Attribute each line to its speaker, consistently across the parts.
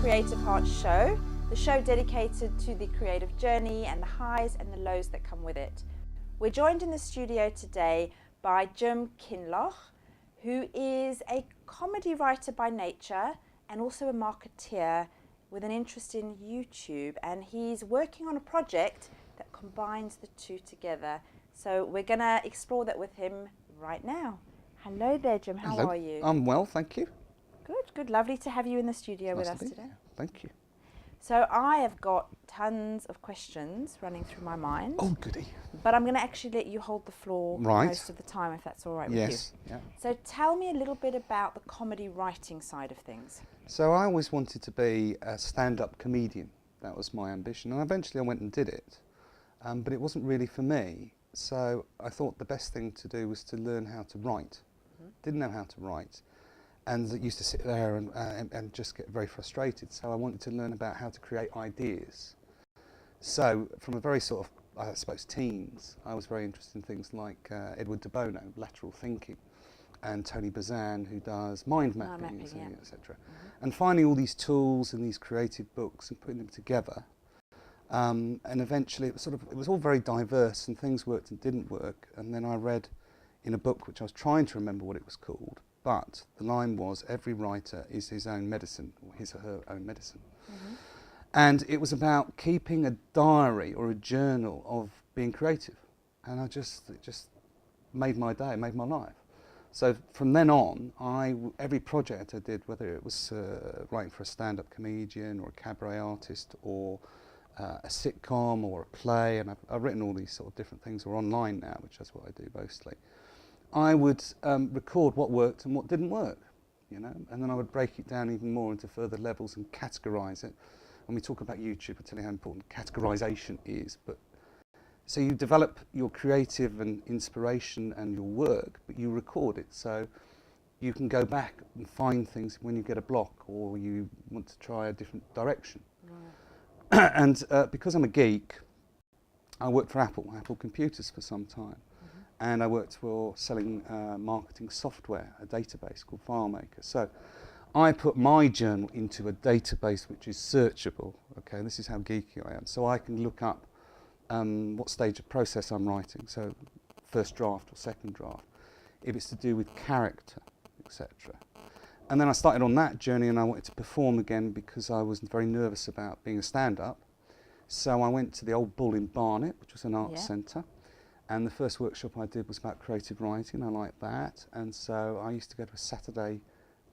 Speaker 1: Creative Herts Show, the show dedicated to the creative journey and the highs and the lows that come with it. We're joined in the studio today by Jim Kinloch, who is a comedy writer by nature and also a marketeer with an interest in YouTube, and he's working on a project that combines the two together. So we're going to explore that with him right now. Hello there, Jim. How
Speaker 2: Hello.
Speaker 1: are you?
Speaker 2: I'm well, thank you.
Speaker 1: Good, good. Lovely to have you in the studio with us
Speaker 2: Nice to be
Speaker 1: today.
Speaker 2: here. Thank you.
Speaker 1: So I have got tons of questions running through my mind.
Speaker 2: Oh, goody.
Speaker 1: But I'm going to actually let you hold the floor most of the time, if that's all right with you.
Speaker 2: Yes. Yeah.
Speaker 1: So tell me a little bit about the comedy writing side of things.
Speaker 2: So I always wanted to be a stand-up comedian. That was my ambition, and eventually I went and did it. But it wasn't really for me. So I thought the best thing to do was to learn how to write. Didn't know how to write, and used to sit there and just get very frustrated. So I wanted to learn about how to create ideas. So from a very sort of, I suppose, teens, I was very interested in things like Edward de Bono, lateral thinking, and Tony Bazan, who does mind mapping, etc. And finding all these tools and these creative books and putting them together. And eventually it was all very diverse, and things worked and didn't work. And then I read in a book, which I was trying to remember what it was called, but the line was, every writer is his own medicine, or his or her own medicine. And it was about keeping a diary or a journal of being creative. And it just made my day, made my life. So from then on, every project I did, whether it was writing for a stand-up comedian or a cabaret artist or a sitcom or a play, and I've written all these sort of different things, or online now, which is what I do mostly. I would record what worked and what didn't work, you know, and then I would break it down even more into further levels and categorise it. When we talk about YouTube, I tell you how important categorisation is. But so you develop your creative and inspiration and your work, but you record it, so you can go back and find things when you get a block or you want to try a different direction. And because I'm a geek, I worked for Apple Computers for some time. And I worked for selling marketing software, a database called FileMaker. So I put my journal into a database which is searchable. Okay, this is how geeky I am. So I can look up what stage of process I'm writing. So first draft or second draft, if it's to do with character, etc. And then I started on that journey, and I wanted to perform again because I was very nervous about being a stand-up. So I went to the Old Bull in Barnet, which was an arts centre. And the first workshop I did was about creative writing. I liked that. And so I used to go to a Saturday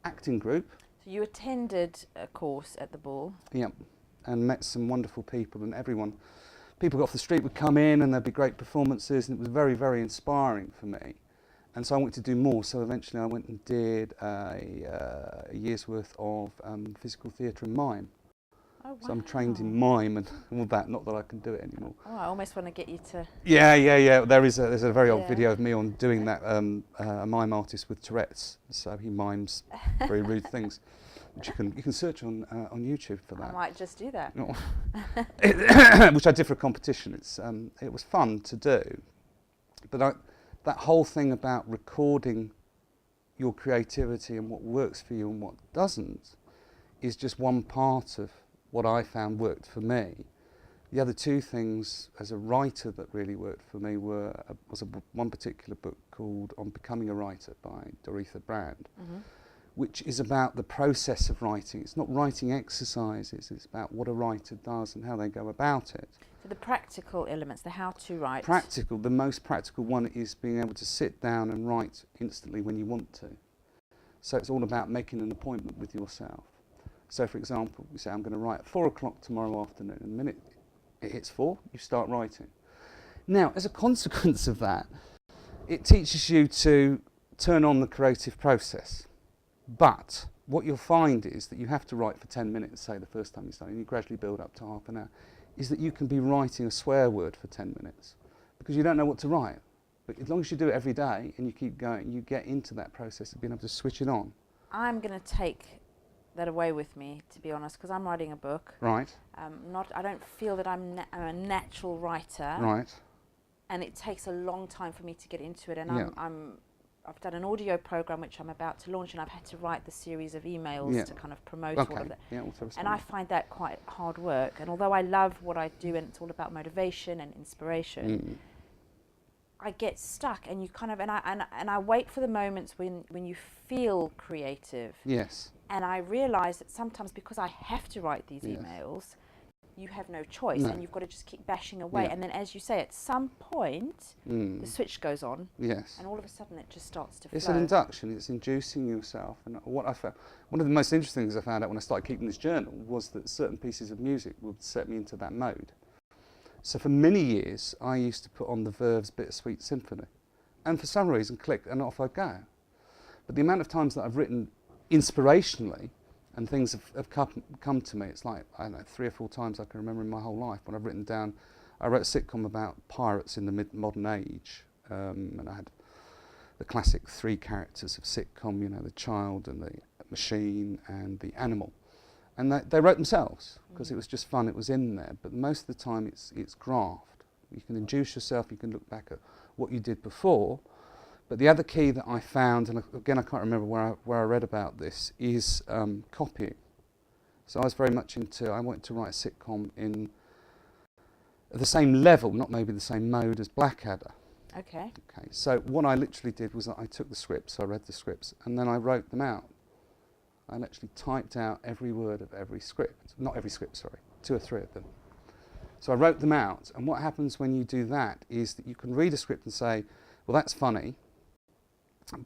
Speaker 2: acting group.
Speaker 1: So you attended a course at the Bull?
Speaker 2: Yep. And met some wonderful people, and people off the street would come in and there'd be great performances, and it was very, very inspiring for me. And so I wanted to do more. So eventually I went and did a year's worth of physical theatre and mime.
Speaker 1: Oh, wow.
Speaker 2: So I'm trained in mime and all that, not that I can do it anymore.
Speaker 1: Oh, I almost want to get you to...
Speaker 2: Yeah. There's a very old video of me on doing that, a mime artist with Tourette's. So he mimes very rude things, which you can search on YouTube for that.
Speaker 1: I might just do that.
Speaker 2: No. Which I did for a competition. It was fun to do. But that whole thing about recording your creativity and what works for you and what doesn't is just one part of what I found worked for me. The other two things as a writer that really worked for me was one particular book called On Becoming a Writer by Doretha Brand, which is about the process of writing. It's not writing exercises, it's about what a writer does and how they go about it.
Speaker 1: So the practical elements, the how to write.
Speaker 2: Practical, the most practical one is being able to sit down and write instantly when you want to. So it's all about making an appointment with yourself. So for example, you say, I'm going to write at 4 o'clock tomorrow afternoon, and the minute it hits 4, you start writing. Now, as a consequence of that, it teaches you to turn on the creative process. But what you'll find is that you have to write for 10 minutes, say the first time you start, and you gradually build up to half an hour, is that you can be writing a swear word for 10 minutes because you don't know what to write. But as long as you do it every day and you keep going, you get into that process of being able to switch it on.
Speaker 1: I'm going to take that away with me, to be honest, because I'm writing a book.
Speaker 2: Right.
Speaker 1: I don't feel that I'm a natural writer.
Speaker 2: Right.
Speaker 1: And it takes a long time for me to get into it, and I'm I've done an audio program which I'm about to launch, and I've had to write the series of emails
Speaker 2: Yeah.
Speaker 1: to kind of promote all of that.
Speaker 2: Yeah,
Speaker 1: And I find that quite hard work. And although I love what I do and it's all about motivation and inspiration, I get stuck, and you kind of, and I wait for the moments when you feel creative.
Speaker 2: Yes.
Speaker 1: And I realise that sometimes, because I have to write these emails, you have no choice, and you've got to just keep bashing away. And then, as you say, at some point, the switch goes on.
Speaker 2: Yes.
Speaker 1: And all of a sudden, it just starts to flow.
Speaker 2: It's an induction. It's inducing yourself. And what I found, one of the most interesting things I found out when I started keeping this journal was that certain pieces of music would set me into that mode. So for many years, I used to put on the Verve's Bittersweet Symphony, and for some reason, click, and off I'd go. But the amount of times that I've written inspirationally, and things have come to me, it's like, I don't know, 3 or 4 times I can remember in my whole life when I've written down, I wrote a sitcom about pirates in the modern age, and I had the classic 3 characters of sitcom, you know, the child and the machine and the animal. And they wrote themselves, because it was just fun, it was in there, but most of the time it's graft. You can induce yourself, you can look back at what you did before. But the other key that I found, and again I can't remember where I read about this, is copying. So I was very much I wanted to write a sitcom in the same level, not maybe the same mode as Blackadder.
Speaker 1: Okay.
Speaker 2: Okay. So what I literally did was that I took the scripts, I read the scripts, and then I wrote them out. I actually typed out every word of every script. Not every script, sorry, 2 or 3 of them. So I wrote them out, and what happens when you do that is that you can read a script and say, well, that's funny,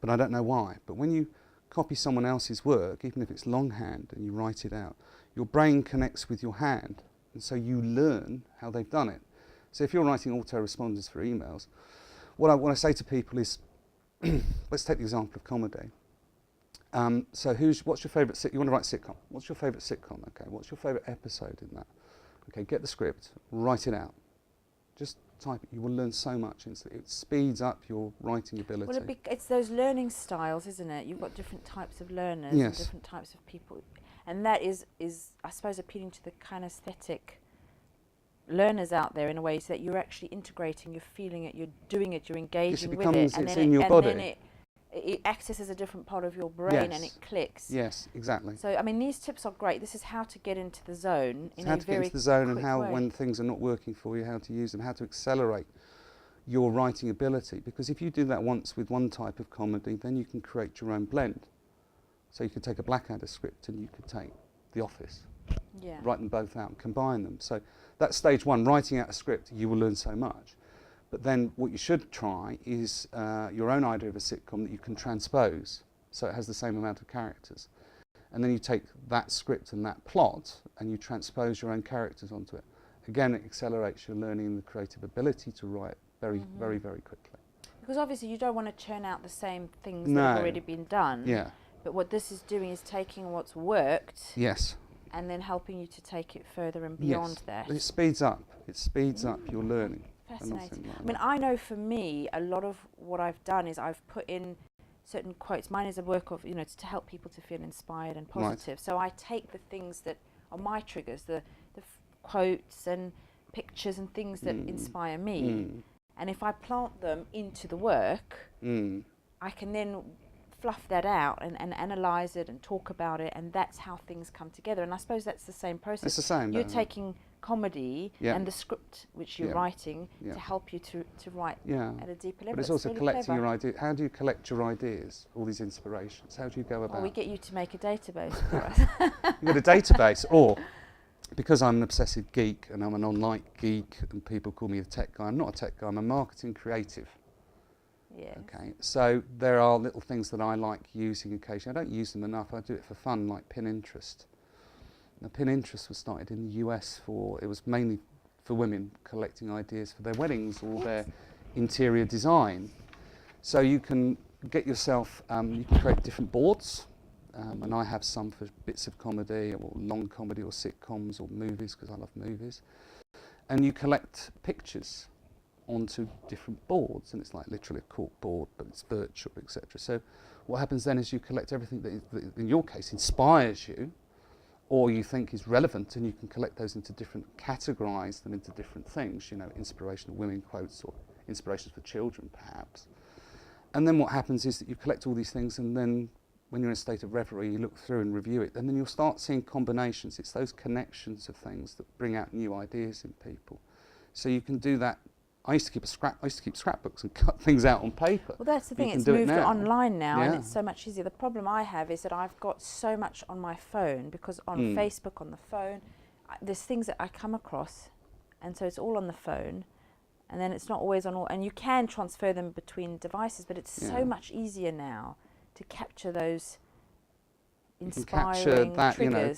Speaker 2: but I don't know why. But when you copy someone else's work, even if it's longhand, and you write it out, your brain connects with your hand, and so you learn how they've done it. So if you're writing autoresponders for emails, what I say to people is, let's take the example of comedy. So what's your favourite you want to write sitcom? What's your favourite sitcom? Okay, what's your favourite episode in that? Okay, get the script, write it out. Just type it. You will learn so much. It speeds up your writing ability.
Speaker 1: Well, it's those learning styles, isn't it? You've got different types of learners and different types of people. And that is, I suppose, appealing to the kinesthetic learners out there in a way, so that you're actually integrating, you're feeling it, you're doing it, you're engaging with it.
Speaker 2: And it's in your body.
Speaker 1: Then it accesses a different part of your brain and it clicks.
Speaker 2: Yes, exactly.
Speaker 1: So, I mean, these tips are great. This is how to get into the zone in a very quick way.
Speaker 2: How to get into the zone, and how, when things are not working for you, how to use them, how to accelerate your writing ability. Because if you do that once with one type of comedy, then you can create your own blend. So you could take a Blackadder script and you could take The Office, write them both out and combine them. So that's stage 1, writing out a script. You will learn so much. But then what you should try is your own idea of a sitcom that you can transpose, so it has the same amount of characters. And then you take that script and that plot and you transpose your own characters onto it. Again, it accelerates your learning and the creative ability to write very, very, very quickly.
Speaker 1: Because obviously you don't want to churn out the same things that have already been done.
Speaker 2: Yeah.
Speaker 1: But what this is doing is taking what's worked.
Speaker 2: Yes.
Speaker 1: And then helping you to take it further and beyond that.
Speaker 2: It speeds up. It speeds up your learning.
Speaker 1: Fascinating. I mean, I know for me, a lot of what I've done is I've put in certain quotes. Mine is a work of, to help people to feel inspired and positive. Right. So I take the things that are my triggers, the quotes and pictures and things that inspire me. And if I plant them into the work, I can then fluff that out and analyse it and talk about it, and that's how things come together. And I suppose that's the same process.
Speaker 2: It's the same.
Speaker 1: You're taking comedy and the script which you're writing to help you to write at a deeper level.
Speaker 2: But it's also really collecting your ideas. How do you collect your ideas, all these inspirations? How do you go about it?
Speaker 1: Well, we get you to make a database for us.
Speaker 2: You've got a database, or because I'm an obsessive geek and I'm an online geek and people call me a tech guy, I'm not a tech guy, I'm a marketing creative.
Speaker 1: Yes.
Speaker 2: Okay, so there are little things that I like using occasionally. I don't use them enough, I do it for fun, like Pinterest. Now, Pinterest was started in the US it was mainly for women collecting ideas for their weddings or their interior design. So you can get yourself, you can create different boards, and I have some for bits of comedy or long comedy or sitcoms or movies, because I love movies. And you collect pictures onto different boards, and it's like literally a cork board, but it's virtual, etc. So what happens then is you collect everything that in your case inspires you, or you think is relevant, and you can collect those into categorise them into different things, inspirational women quotes or inspirations for children perhaps. And then what happens is that you collect all these things, and then when you're in a state of reverie, you look through and review it, and then you'll start seeing combinations. It's those connections of things that bring out new ideas in people. So you can do that. I used to keep scrapbooks and cut things out on paper.
Speaker 1: Well, that's the thing. It's moved to online now, and it's so much easier. The problem I have is that I've got so much on my phone, because on Facebook, on the phone, there's things that I come across, and so it's all on the phone, and then it's not always on all. And you can transfer them between devices, but it's so much easier now to capture those inspiring triggers.
Speaker 2: You know,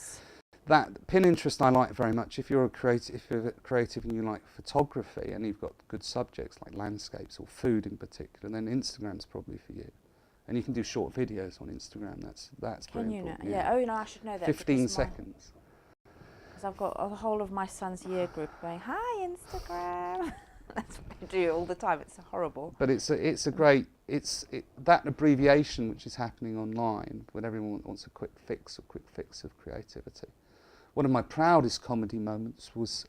Speaker 2: that Pinterest I like very much. If you're a creative and you like photography and you've got good subjects like landscapes or food in particular, then Instagram's probably for you. And you can do short videos on Instagram. That's very important.
Speaker 1: Yeah. Oh no, I should know that.
Speaker 2: 15 seconds.
Speaker 1: Because I've got the whole of my son's year group going, "Hi Instagram." That's what I do all the time. It's horrible.
Speaker 2: But it's a great that abbreviation which is happening online when everyone wants a quick fix of creativity. One of my proudest comedy moments was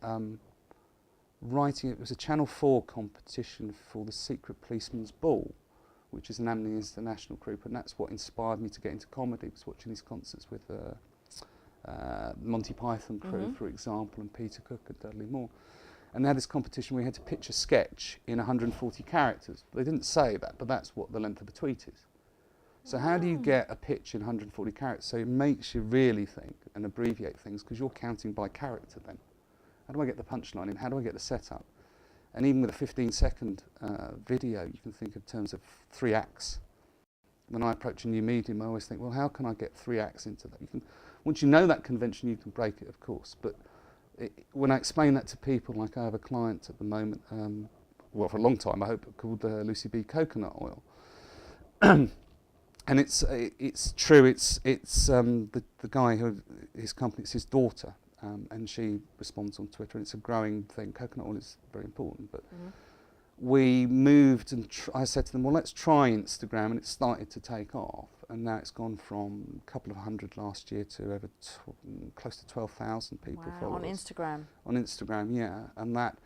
Speaker 2: writing. It was a Channel 4 competition for the Secret Policeman's Ball, which is an Amnesty International group, and that's what inspired me to get into comedy. Was watching these concerts with Monty Python crew, for example, and Peter Cook and Dudley Moore. And they had this competition where you had to pitch a sketch in 140 characters. They didn't say that, but that's what the length of a tweet is. So how do you get a pitch in 140 characters? So it makes you really think and abbreviate things, because you're counting by character then. How do I get the punchline in? How do I get the setup? And even with a 15-second video, you can think in terms of 3 acts. When I approach a new medium, I always think, well, how can I get 3 acts into that? Once you know that convention, you can break it, of course. But when I explain that to people, like I have a client at the moment, well, for a long time, I hope, called Lucy B. Coconut Oil. And it's true. It's the guy who his company. It's his daughter, and she responds on Twitter. And it's a growing thing. Coconut oil is very important. But we moved, and I said to them, well, let's try Instagram, and it started to take off. And now it's gone from a couple of hundred last year to over close to 12,000 people follow
Speaker 1: on
Speaker 2: us.
Speaker 1: Instagram.
Speaker 2: On Instagram, yeah, and that.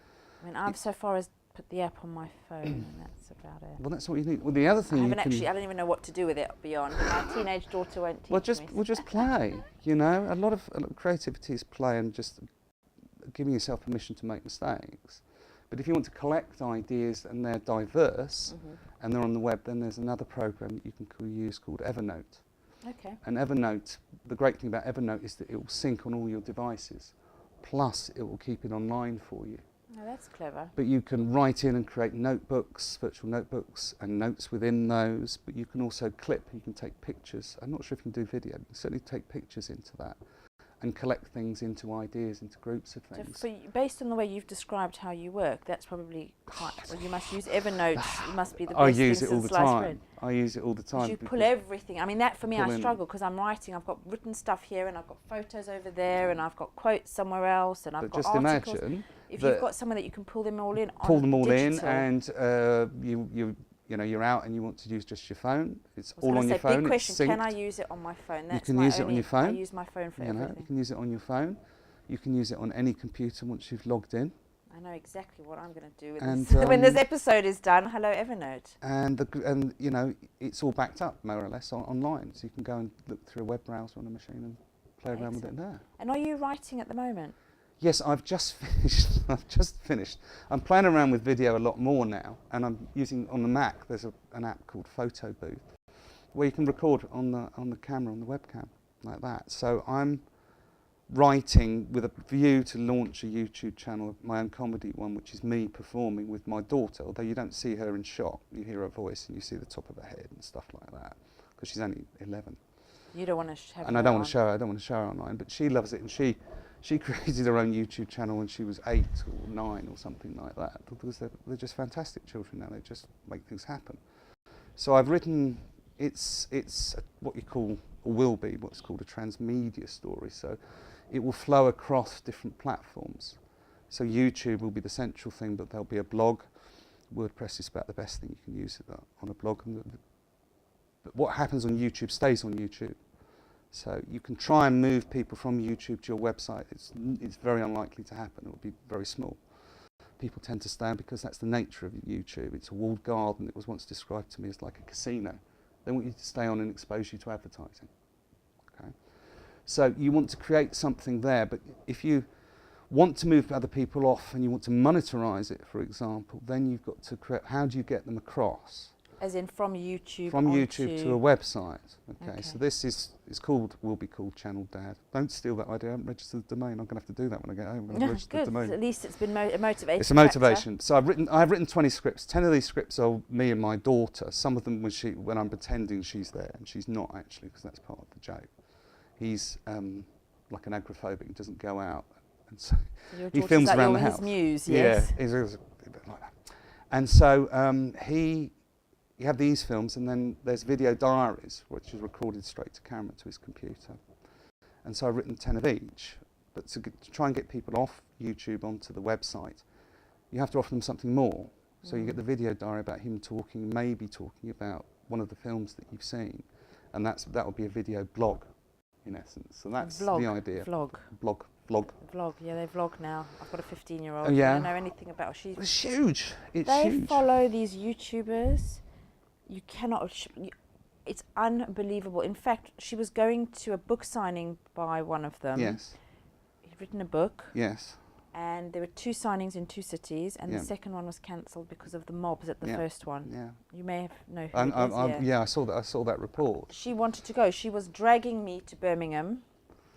Speaker 1: I mean, I'm so far as put the app on my phone, and that's about it.
Speaker 2: Well, that's what you need. Well, the other thing
Speaker 1: I don't even know what to do with it beyond. My teenage daughter won't teach me.
Speaker 2: Well, just play. You know, a lot of creativity is play and just giving yourself permission to make mistakes. But if you want to collect ideas and they're diverse and they're on the web, then there's another program that you can use called Evernote.
Speaker 1: Okay.
Speaker 2: And Evernote, the great thing about Evernote is that it will sync on all your devices, plus it will keep it online for you.
Speaker 1: Oh, that's clever.
Speaker 2: But you can write in and create notebooks, virtual notebooks, and notes within those. But you can also clip, you can take pictures. I'm not sure if you can do video, but you can certainly take pictures into that and collect things into ideas, into groups of things.
Speaker 1: So based on the way you've described how you work, that's probably quite, well, you must use Evernote. It must be the best
Speaker 2: I use it all the
Speaker 1: sliced
Speaker 2: time.
Speaker 1: bread.
Speaker 2: I use it all the time.
Speaker 1: You pull everything. I mean, that for me, I struggle because I'm writing. I've got written stuff here, and I've got photos over there, and I've got quotes somewhere else, and I've got
Speaker 2: just
Speaker 1: articles.
Speaker 2: Imagine
Speaker 1: if you've got somewhere that you can pull them all in.
Speaker 2: Pull them all
Speaker 1: digital.
Speaker 2: in, and you know, you're out and you want to use just your phone. It's all on your phone.
Speaker 1: Big question:
Speaker 2: it's synced.
Speaker 1: can I use it on my phone? That's
Speaker 2: you can use it on your phone.
Speaker 1: I use my phone for everything.
Speaker 2: You can use it on your phone. You can use it on any computer once you've logged in.
Speaker 1: I know exactly what I'm going to do with this. When this episode is done, hello Evernote.
Speaker 2: And you know, it's all backed up more or less online, so you can go and look through a web browser on a machine and play around with it there. And
Speaker 1: are you writing at the moment?
Speaker 2: Yes, I've just finished. I'm playing around with video a lot more now, and I'm using on the Mac. There's an app called Photo Booth, where you can record on the camera, on the webcam, like that. So I'm writing with a view to launch a YouTube channel, my own comedy one, which is me performing with my daughter. Although you don't see her in shot, you hear her voice and you see the top of her head and stuff like that, because she's only 11.
Speaker 1: You don't want to have.
Speaker 2: And I don't want to show her. I don't want to show her online, but she loves it, and she created her own YouTube channel when she was 8 or 9 or something like that, because they're just fantastic children now. They just make things happen. So I've written, it's what you call, or will be, what's called a transmedia story. So it will flow across different platforms. So YouTube will be the central thing, but there'll be a blog. WordPress is about the best thing you can use on a blog. But what happens on YouTube stays on YouTube. So you can try and move people from YouTube to your website. It's very unlikely to happen. It will be very small. people tend to stay on because that's the nature of YouTube. It's a walled garden. It was once described to me as like a casino. They want you to stay on and expose you to advertising. Okay? So you want to create something there, but if you want to move other people off and you want to monetize it, for example, then you've got to create, how do you get them across?
Speaker 1: As in from YouTube
Speaker 2: From YouTube to a website. Okay, so this will be called Channel Dad. Don't steal that idea. I haven't registered the domain. I'm going to have to do that when I get home. I'm going to register the domain.
Speaker 1: At least it's been a motivation.
Speaker 2: It's a motivation. So I've written 20 scripts. 10 of these scripts are me and my daughter. Some of them when I'm pretending she's there, and she's not actually, because that's part of the joke. He's like an agoraphobic. He doesn't go out, and so he films around the house.
Speaker 1: His muse, yes.
Speaker 2: Yeah, he's a bit like that. And so you have these films, and then there's video diaries, which is recorded straight to camera to his computer. And so I've written 10 of each. But to try and get people off YouTube onto the website, you have to offer them something more. So you get the video diary about him talking, maybe talking about one of the films that you've seen, and that will be a video blog, in essence. So that's the idea.
Speaker 1: Vlog. Yeah, they vlog now. I've got a 15-year-old.
Speaker 2: Yeah.
Speaker 1: I don't know anything about her.
Speaker 2: It's huge.
Speaker 1: They follow these YouTubers. You cannot. It's unbelievable. In fact, she was going to a book signing by one of them.
Speaker 2: Yes.
Speaker 1: He'd written a book.
Speaker 2: Yes.
Speaker 1: And there were 2 signings in 2 cities, and the second one was cancelled because of the mobs at the first one.
Speaker 2: Yeah.
Speaker 1: You may know who it is.
Speaker 2: Yeah, I saw that report.
Speaker 1: She wanted to go. She was dragging me to Birmingham.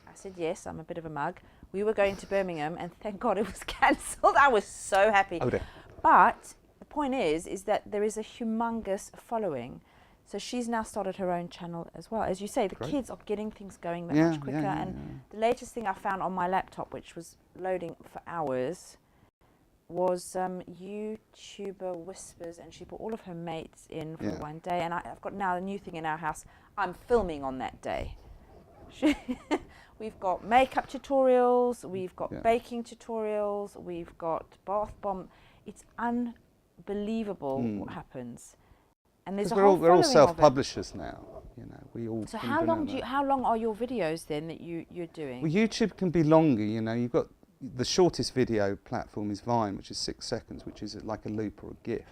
Speaker 1: I said yes. I'm a bit of a mug. We were going to Birmingham, and thank God it was cancelled. I was so happy.
Speaker 2: Oh dear.
Speaker 1: But the point is that there is a humongous following. So she's now started her own channel as well. As you say, the kids are getting things going that much quicker. And the latest thing I found on my laptop, which was loading for hours, was YouTuber Whispers, and she put all of her mates in for one day. And I've got now a new thing in our house. I'm filming on that day. We've got makeup tutorials, we've got baking tutorials, we've got bath bomb. It's unbelievable what happens. And there's a whole
Speaker 2: we're all self-publishers now, you know. We all.
Speaker 1: So how long are your videos then that you're doing?
Speaker 2: Well, YouTube can be longer, you know. You've got the shortest video platform is Vine, which is 6 seconds, which is like a loop or a GIF.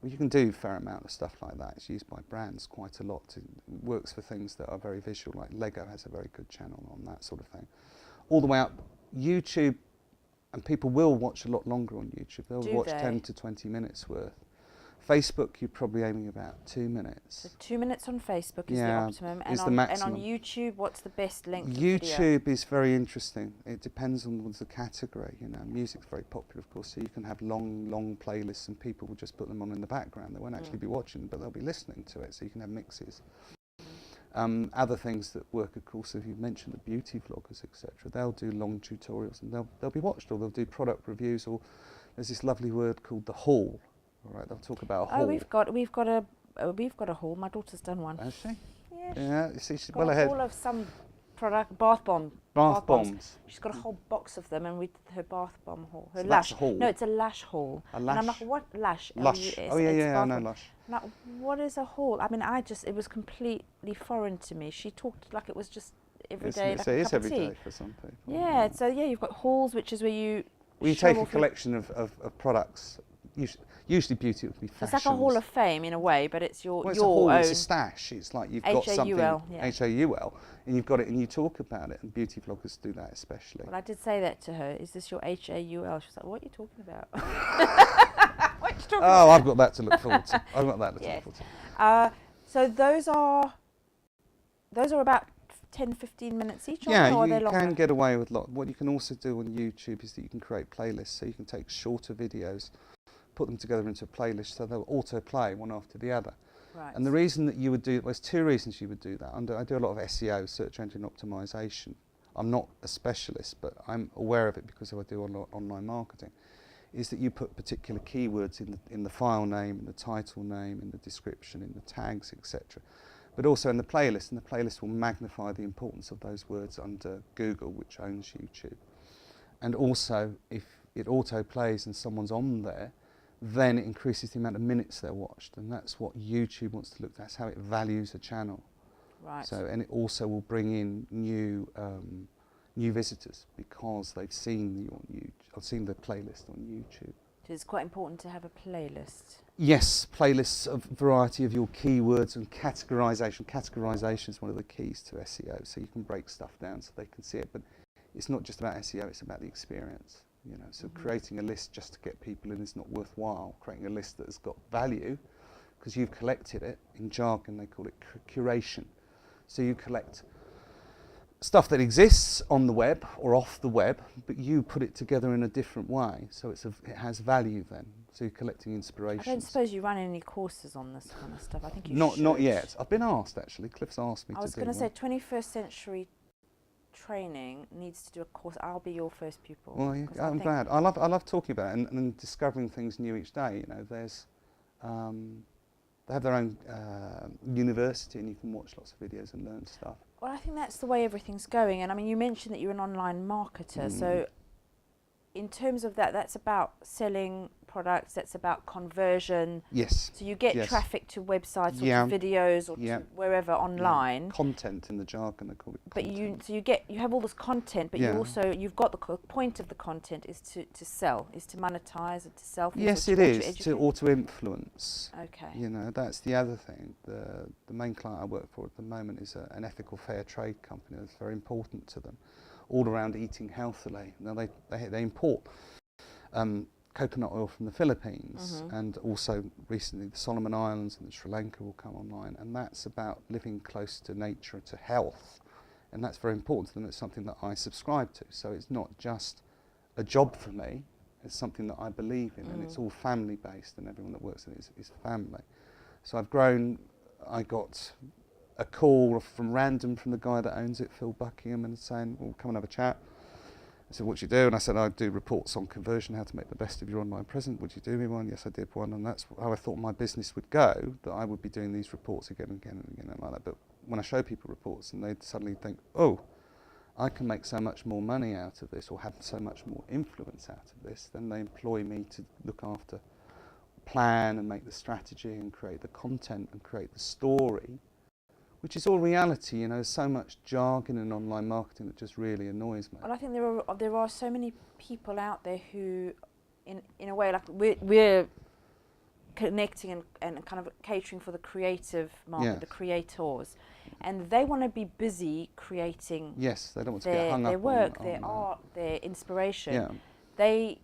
Speaker 2: Well, you can do a fair amount of stuff like that. It's used by brands quite a lot. It works for things that are very visual, like Lego has a very good channel on that sort of thing. All the way up, YouTube, and people will watch a lot longer on YouTube. They'll watch 10 to 20 minutes worth. Facebook, you're probably aiming about 2 minutes.
Speaker 1: So 2 minutes on Facebook is the optimum. And
Speaker 2: the maximum.
Speaker 1: And on YouTube, what's the best length
Speaker 2: YouTube
Speaker 1: video?
Speaker 2: is very interesting. It depends on the category. You know, music's very popular, of course, so you can have long playlists and people will just put them on in the background. They won't actually be watching, but they'll be listening to it, so you can have mixes. Other things that work, of course, if you've mentioned the beauty vloggers, etc., they'll do long tutorials and they'll be watched, or they'll do product reviews, or there's this lovely word called the haul. All right, they'll talk about a haul.
Speaker 1: Oh, we've got a haul. My daughter's done one.
Speaker 2: Has she?
Speaker 1: Yeah.
Speaker 2: Yeah. You see, she's
Speaker 1: got
Speaker 2: well ahead.
Speaker 1: All of some product bath bombs. She's got a whole box of them, and we did her bath bomb haul. Her lash.
Speaker 2: That's a haul.
Speaker 1: No, it's a lash haul.
Speaker 2: A lash.
Speaker 1: And I'm like, what lash?
Speaker 2: Lush.
Speaker 1: L-U-S.
Speaker 2: Oh yeah, I know Lush.
Speaker 1: I'm like, what is a haul? I mean, it was completely foreign to me. She talked like it was just every day.
Speaker 2: So it is every day for some people.
Speaker 1: Yeah. So you've got hauls, which is where you.
Speaker 2: Well, you take a collection of products. Usually beauty would be fashions.
Speaker 1: It's like a hall of fame in a way, but it's your
Speaker 2: it's a haul,
Speaker 1: own.
Speaker 2: It's a stash. It's like you've got something, H-A-U-L, and you've got it and you talk about it, and beauty vloggers do that especially.
Speaker 1: Well, I did say that to her. Is this your H-A-U-L? She was like, what are you talking about? What are you talking about?
Speaker 2: I've got that to look forward to. I've got that to look forward to.
Speaker 1: So those are about 10, 15 minutes each?
Speaker 2: Yeah,
Speaker 1: or are they
Speaker 2: you
Speaker 1: longer?
Speaker 2: can get away with a lot. What you can also do on YouTube is that you can create playlists, so you can take shorter videos, put them together into a playlist, so they'll autoplay one after the other.
Speaker 1: Right.
Speaker 2: And the reason that you would do, there's 2 reasons you would do that. I do a lot of SEO, search engine optimization. I'm not a specialist, but I'm aware of it because I do a lot of online marketing. Is that you put particular keywords in the file name, in the title name, in the description, in the tags, etc. But also in the playlist, and the playlist will magnify the importance of those words under Google, which owns YouTube. And also, if it auto-plays and someone's on there, then it increases the amount of minutes they're watched, and that's what YouTube wants to look at. That's how it values a channel.
Speaker 1: Right.
Speaker 2: So, and it also will bring in new visitors because they've seen the playlist on YouTube.
Speaker 1: So it's quite important to have a playlist.
Speaker 2: Yes, playlists of variety of your keywords and categorization. Categorization is one of the keys to SEO, so you can break stuff down so they can see it. But it's not just about SEO; it's about the experience. You know, so creating a list just to get people in is not worthwhile. Creating a list that has got value, because you've collected it. In jargon, they call it curation. So you collect stuff that exists on the web or off the web, but you put it together in a different way, so it has value then. So you're collecting inspiration.
Speaker 1: I don't suppose you run any courses on this kind of stuff. I think you should.
Speaker 2: Not yet. I've been asked, actually. Cliff's asked me to do.
Speaker 1: I was going to say 21st century training needs to do a course. I'll be your first pupil.
Speaker 2: Well, I'm glad. I love talking about it and discovering things new each day. You know, there's they have their own university, and you can watch lots of videos and learn stuff.
Speaker 1: Well, I think that's the way everything's going. And I mean, you mentioned that you're an online marketer. So in terms of that, that's about selling products, that's about conversion.
Speaker 2: Yes.
Speaker 1: So you get traffic to websites or to videos or to wherever online.
Speaker 2: Content in the jargon, they call it.
Speaker 1: But you have all this content, but you've got the point of the content is to sell, is to monetize and to sell.
Speaker 2: Yes, it is, to influence.
Speaker 1: Okay.
Speaker 2: You know, that's the other thing. The main client I work for at the moment is an ethical fair trade company that's very important to them, all around eating healthily. Now they import coconut oil from the Philippines, and also recently the Solomon Islands and Sri Lanka will come online, and that's about living close to nature, to health, and that's very important to them. It's something that I subscribe to, so it's not just a job for me, it's something that I believe in, and it's all family based, and everyone that works in it is family. So I've grown. I got a call from the guy that owns it, Phil Buckingham, and saying, well, come and have a chat. I said, what do you do? And I said, I do reports on conversion, how to make the best of your online presence. Would you do me one? Yes, I did one, and that's how I thought my business would go, that I would be doing these reports again and again and again and like that. But when I show people reports and they suddenly think, oh, I can make so much more money out of this or have so much more influence out of this, then they employ me to look after, plan and make the strategy and create the content and create the story, which is all reality. You know, there's so much jargon in online marketing that just really annoys me.
Speaker 1: Well, I think there are so many people out there who, in a way, like we're connecting and kind of catering for the creative market, the creators, and they want to be busy creating.
Speaker 2: Yes, they don't want to get hung up
Speaker 1: their work,
Speaker 2: on
Speaker 1: their art, their inspiration.
Speaker 2: Yeah.
Speaker 1: They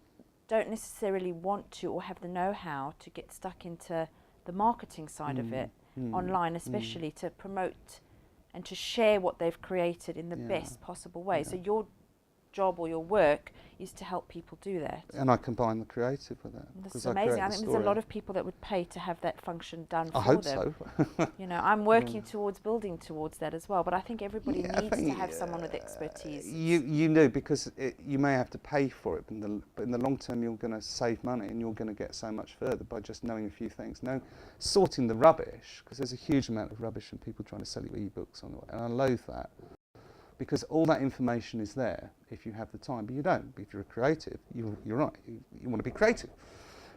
Speaker 1: don't necessarily want to or have the know-how to get stuck into the marketing side of it. Online especially, to promote and to share what they've created in the best possible way. So your job or your work is to help people do that.
Speaker 2: And I combine the creative with that.
Speaker 1: That's amazing. I think there's a lot of people that would pay to have that function done for them.
Speaker 2: I hope so.
Speaker 1: You know, I'm working building towards that as well, but I think everybody needs to have someone with expertise.
Speaker 2: You do, because you may have to pay for it, but in the long term you're going to save money and you're going to get so much further by just knowing a few things. Sorting the rubbish, because there's a huge amount of rubbish and people trying to sell you ebooks on the way, and I loathe that. Because all that information is there if you have the time, but you don't. If you're a creative, you're right, you want to be creative.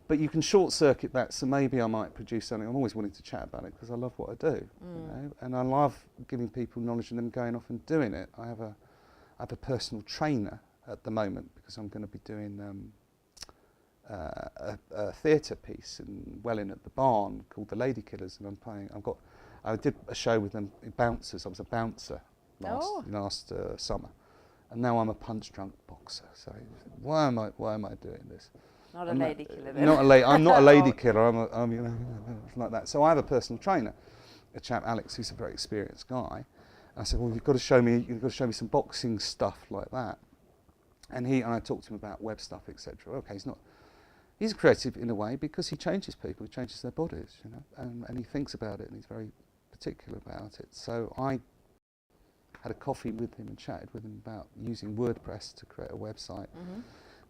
Speaker 2: But you can short circuit that, so maybe I might produce something. I'm always willing to chat about it because I love what I do, you know? And I love giving people knowledge and them going off and doing it. I have a personal trainer at the moment because I'm going to be doing a theatre piece in Welling at the Barn called The Lady Killers, and I did a show with them, bouncers. I was a bouncer last summer, and now I'm a punch-drunk boxer. So why am I doing this?
Speaker 1: Not a lady killer.
Speaker 2: I'm not a lady killer. I'm you know, like that. So I have a personal trainer, a chap Alex, who's a very experienced guy. And I said, well, you've got to show me some boxing stuff like that. And I talked to him about web stuff, etc. Okay, he's creative in a way because he changes people, he changes their bodies, you know, and he thinks about it and he's very particular about it. So I had a coffee with him and chatted with him about using WordPress to create a website,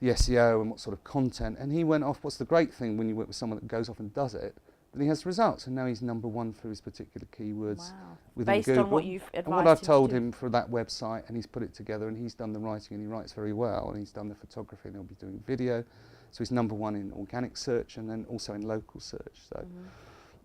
Speaker 2: the SEO and what sort of content. And he went off, what's the great thing when you work with someone that goes off and does it, then he has results. And now he's #1 for his particular keywords within
Speaker 1: Based
Speaker 2: Google.
Speaker 1: on what you've advised
Speaker 2: and what I've told
Speaker 1: him
Speaker 2: him for that website, and he's put it together, and he's done the writing, and he writes very well, and he's done the photography, and he'll be doing video. So he's #1 in organic search and then also in local search. So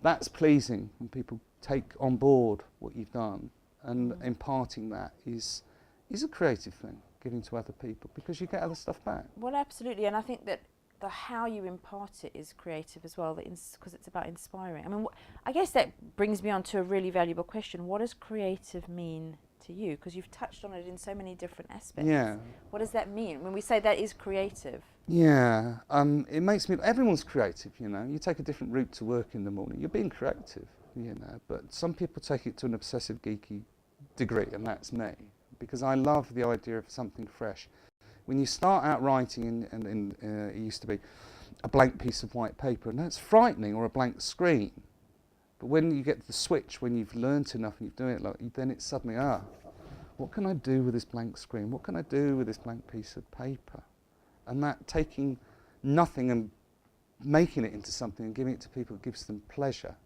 Speaker 2: that's pleasing when people take on board what you've done. And imparting that is a creative thing, giving to other people, because you get other stuff back.
Speaker 1: Well, absolutely, and I think that the how you impart it is creative as well, because it's about inspiring. I mean, I guess that brings me on to a really valuable question. What does creative mean to you? Because you've touched on it in so many different aspects.
Speaker 2: Yeah.
Speaker 1: What does that mean when we say that is creative?
Speaker 2: Yeah, it makes me, everyone's creative, you know. You take a different route to work in the morning, you're being creative, you know. But some people take it to an obsessive geeky degree, and that's me, because I love the idea of something fresh. When you start out writing, and it used to be a blank piece of white paper, and that's frightening, or a blank screen. But when you get the switch, when you've learnt enough and you're doing it, then it's suddenly, what can I do with this blank screen? What can I do with this blank piece of paper? And that taking nothing and making it into something and giving it to people gives them pleasure.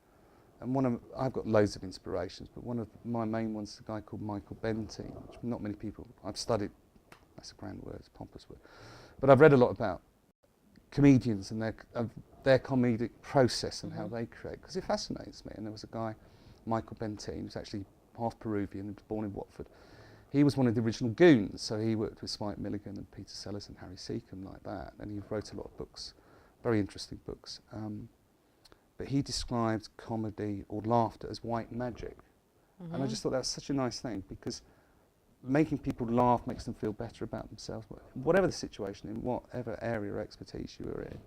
Speaker 2: And I've got loads of inspirations, but one of my main ones is a guy called Michael Bentine, which not many people, I've studied, that's a grand word, it's a pompous word, but I've read a lot about comedians and their comedic process and how they create, because it fascinates me. And there was a guy, Michael Bentine, who's actually half Peruvian and was born in Watford. He was one of the original Goons, so he worked with Spike Milligan and Peter Sellers and Harry Seacombe like that, and he wrote a lot of books, very interesting books. But he described comedy or laughter as white magic. And I just thought that was such a nice thing, because making people laugh makes them feel better about themselves, whatever the situation, in whatever area or expertise you are in.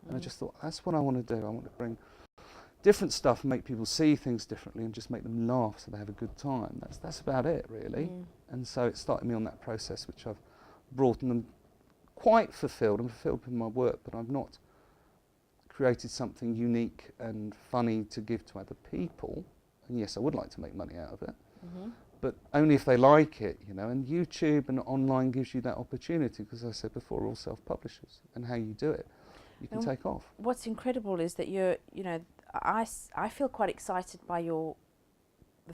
Speaker 2: And I just thought, that's what I want to do. I want to bring different stuff and make people see things differently and just make them laugh so they have a good time. That's about it, really. And so it started me on that process, which I've brought, and I'm quite fulfilled. I'm fulfilled with my work, but I've not created something unique and funny to give to other people. And yes, I would like to make money out of it, but only if they like it, you know. And YouTube and online gives you that opportunity, because as I said before, all self-publishers, and how you do it, you can take off.
Speaker 1: What's incredible is that I feel quite excited by the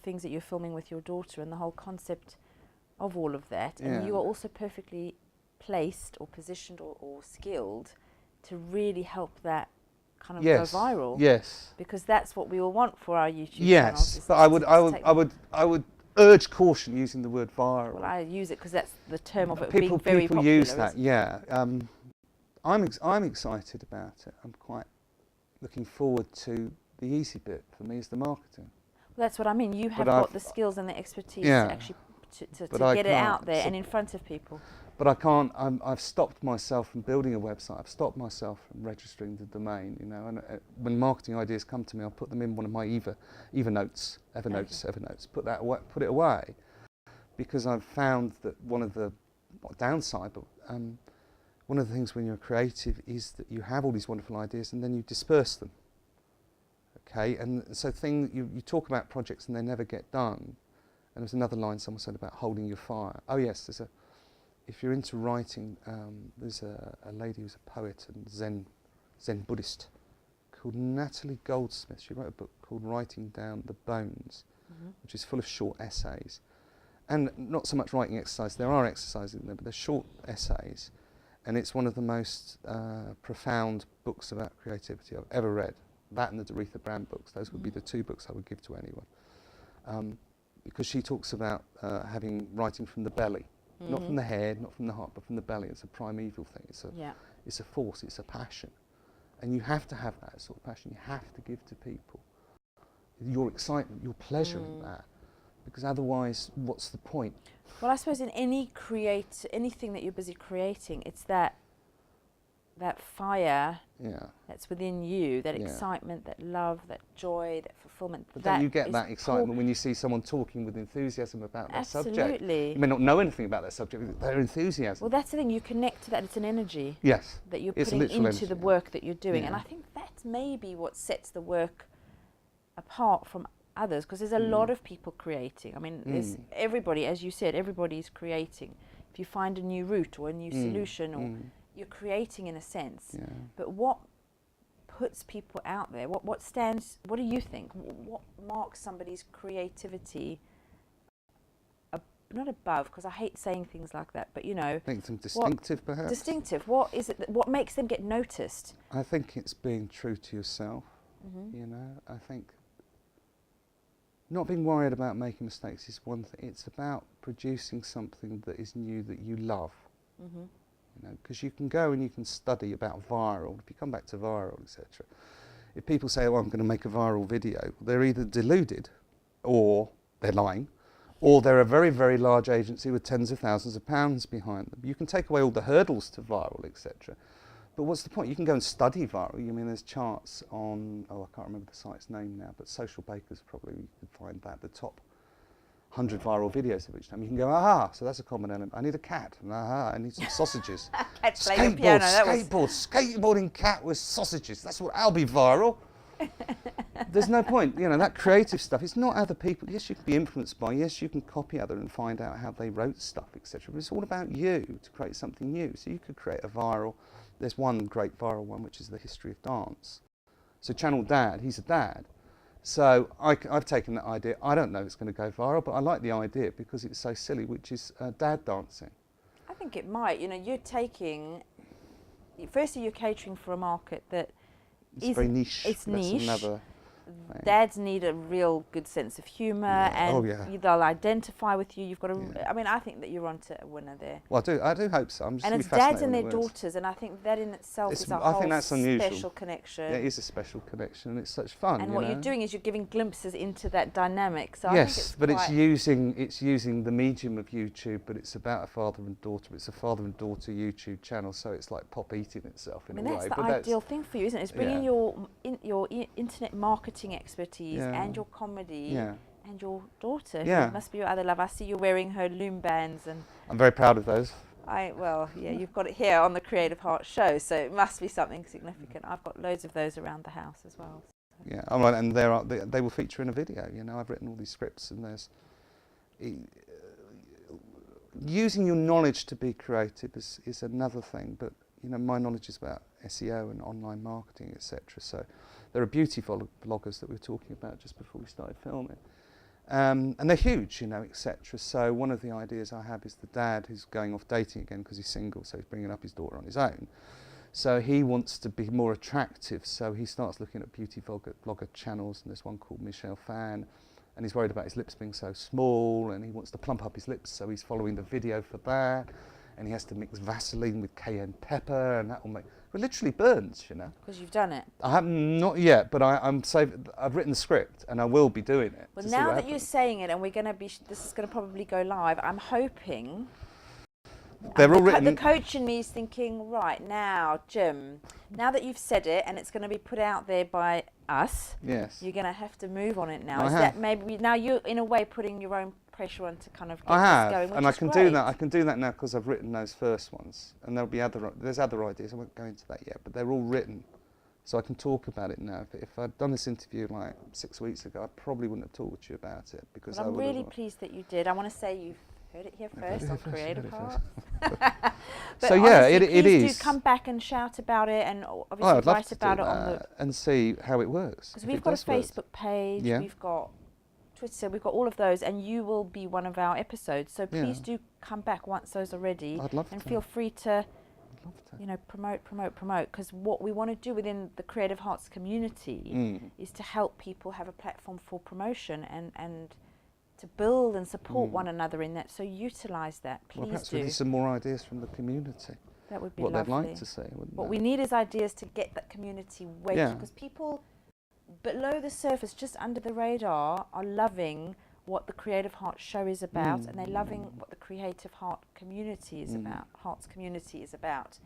Speaker 1: things that you're filming with your daughter and the whole concept of all of that. And you are also perfectly placed or positioned or skilled to really help that kind of go viral.
Speaker 2: Yes.
Speaker 1: Because that's what we all want for our YouTube channels.
Speaker 2: Yes, but I would urge caution using the word viral.
Speaker 1: Well, I use it because that's the term of it being very
Speaker 2: people
Speaker 1: popular.
Speaker 2: Use that, yeah. I'm excited about it. I'm quite looking forward to the easy bit. For me is the marketing.
Speaker 1: Well, that's what I mean. You have got the skills and the expertise to actually to get it out there and in front of people.
Speaker 2: But I can't. I've stopped myself from building a website. I've stopped myself from registering the domain. You know, and when marketing ideas come to me, I'll put them in one of my Evernotes. Put it away, because I've found that one of the downside, but one of the things when you're creative is that you have all these wonderful ideas and then you disperse them. Okay, and so you talk about projects and they never get done. And there's another line someone said about holding your fire. Oh yes, if you're into writing, there's a lady who's a poet and Zen Buddhist called Natalie Goldsmith. She wrote a book called Writing Down the Bones, which is full of short essays. And not so much writing exercise, there are exercises in there, but they're short essays. And it's one of the most profound books about creativity I've ever read. That and the Doretha Brand books, those would be the two books I would give to anyone. Because she talks about writing from the belly. Not from the head, not from the heart, but from the belly. It's a primeval thing. It's a force, it's a passion. And you have to have that sort of passion. You have to give to people your excitement, your pleasure in that. Because otherwise, what's the point?
Speaker 1: Well, I suppose in anything that you're busy creating, it's that fire that's within you, that excitement, that love, that joy, that fulfillment.
Speaker 2: But don't you get that excitement when you see someone talking with enthusiasm about their subject?
Speaker 1: Absolutely.
Speaker 2: You may not know anything about their subject, but their enthusiasm.
Speaker 1: Well, that's the thing, you connect to that, it's an energy.
Speaker 2: Yes.
Speaker 1: That you're putting into the work that you're doing. And I think that's maybe what sets the work apart from others, because there's a lot of people creating. I mean, there's everybody, as you said, everybody's creating. If you find a new route or a new solution, or you're creating in a sense. But what puts people out there? What do you think? What marks somebody's creativity? Not above, because I hate saying things like that, but you know.
Speaker 2: Makes them distinctive, perhaps.
Speaker 1: Distinctive. What is it? What makes them get noticed?
Speaker 2: I think it's being true to yourself. You know, I think not being worried about making mistakes is one thing. It's about producing something that is new, that you love. you know, because you can go and you can study about viral. If you come back to viral, etc. If people say, "Oh, I'm going to make a viral video," they're either deluded, or they're lying, or they're a very, very large agency with tens of thousands of pounds behind them. You can take away all the hurdles to viral, etc. But what's the point? You can go and study viral. I mean, there's charts on, I can't remember the site's name now, but Social Bakers probably, you can find that, the top 100 viral videos of each time. You can go, aha, so that's a common element. I need a cat, and aha, I need some sausages. Skateboarding cat with sausages. That's what, I'll be viral. There's no point, you know, that creative stuff. It's not other people. Yes, you can be influenced by, yes, you can copy other and find out how they wrote stuff, etc. But it's all about you to create something new. So you could create a viral. There's one great viral one, which is the history of dance. So Channel Dad, he's a dad. So I've taken that idea. I don't know if it's going to go viral, but I like the idea because it's so silly, which is dad dancing.
Speaker 1: I think it might. You know, you're taking, firstly, you're catering for a market that
Speaker 2: it's very niche.
Speaker 1: It's niche.
Speaker 2: Another
Speaker 1: Dads need a real good sense of humour, and they'll identify with you. You've got to. I mean, I think that you're onto a winner there.
Speaker 2: Well, I do hope so. I'm just
Speaker 1: and it's dads and their daughters, and I think that in itself is a whole special connection.
Speaker 2: Yeah, it is a special connection, and it's such fun.
Speaker 1: And what you're doing is you're giving glimpses into that dynamic. So
Speaker 2: yes,
Speaker 1: I think it's
Speaker 2: but it's using the medium of YouTube, but it's about a father and daughter. It's a father and daughter YouTube channel, so it's like pop eating itself in a way.
Speaker 1: That's the ideal thing for you, isn't it? It's bringing your internet marketing expertise and your comedy and your daughter. Who must be your other love. I see you're wearing her loom bands, and
Speaker 2: I'm very proud of those.
Speaker 1: You've got it here on the Creative Herts Show, so it must be something significant. I've got loads of those around the house as well. So.
Speaker 2: Yeah, and they will feature in a video. You know, I've written all these scripts, and there's using your knowledge to be creative is another thing. But you know, my knowledge is about SEO and online marketing, etc. So there are beauty bloggers that we were talking about just before we started filming. And they're huge, you know, etc. So one of the ideas I have is the dad who's going off dating again because he's single, so he's bringing up his daughter on his own. So he wants to be more attractive, so he starts looking at beauty blogger channels, and there's one called Michelle Fan, and he's worried about his lips being so small, and he wants to plump up his lips, so he's following the video for that, and he has to mix Vaseline with cayenne pepper, and that will make... It literally burns, you know.
Speaker 1: Because you've done it.
Speaker 2: I haven't, not yet, but I've written the script, and I will be doing it.
Speaker 1: Well, now that you're saying it, and we're going to be, this is going to probably go live, I'm hoping...
Speaker 2: They're all written.
Speaker 1: The coach in me is thinking, right, now, Jim, now that you've said it, and it's going to be put out there by us,
Speaker 2: yes,
Speaker 1: you're going to have to move on it now. That maybe now you're, in a way, putting your own pressure on to kind of get this going, which
Speaker 2: and I
Speaker 1: is
Speaker 2: can
Speaker 1: great.
Speaker 2: do that. I can do that now because I've written those first ones, and there'll be there's other ideas. I won't go into that yet, but they're all written, so I can talk about it now. If I'd done this interview like 6 weeks ago, I probably wouldn't have talked to you about it because
Speaker 1: I'm really pleased that you did. I want to say you've heard it here first on Creative Herts.
Speaker 2: So yeah, it is.
Speaker 1: Please do come back and shout about it, and obviously write about it on the
Speaker 2: and see how it works.
Speaker 1: Because we've got a Facebook page, we've got Twitter, we've got all of those, and you will be one of our episodes. So please do come back once those are ready.
Speaker 2: I'd love
Speaker 1: and
Speaker 2: to.
Speaker 1: feel free to, you know, promote. Because what we want to do within the Creative Herts community is to help people have a platform for promotion and to build and support one another in that. So utilise that, please.
Speaker 2: Well, perhaps we need some more ideas from the community.
Speaker 1: That would be
Speaker 2: what
Speaker 1: lovely.
Speaker 2: They'd like to see.
Speaker 1: What we need is ideas to get that community weight, because people below the surface, just under the radar, are loving what the Creative Herts Show is about, and they're loving what the Creative Heart community is about. Hearts community is about.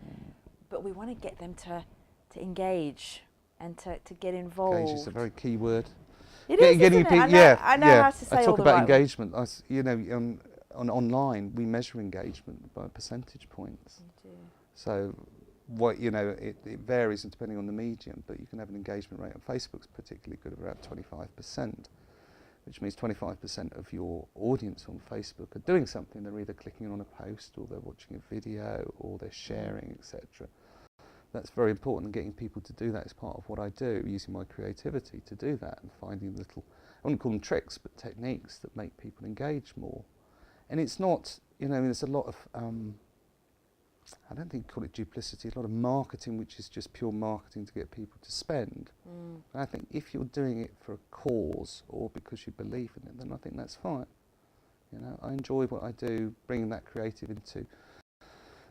Speaker 1: But we want to get them to engage and to get involved.
Speaker 2: Engage is a very key word.
Speaker 1: It is, isn't it? I know how to say
Speaker 2: I talk
Speaker 1: all the
Speaker 2: about
Speaker 1: right
Speaker 2: engagement. You know, on online we measure engagement by percentage points.
Speaker 1: You do.
Speaker 2: So, what you know, it varies depending on the medium, but you can have an engagement rate on Facebook's particularly good of around 25%, which means 25% of your audience on Facebook are doing something. They're either clicking on a post, or they're watching a video, or they're sharing, etc. That's very important, and getting people to do that is part of what I do, using my creativity to do that, and finding little, I wouldn't call them tricks, but techniques that make people engage more. And it's not, you know, there's a lot of, I don't think you call it duplicity, a lot of marketing which is just pure marketing to get people to spend. And I think if you're doing it for a cause or because you believe in it, then I think that's fine. You know, I enjoy what I do, bringing that creative into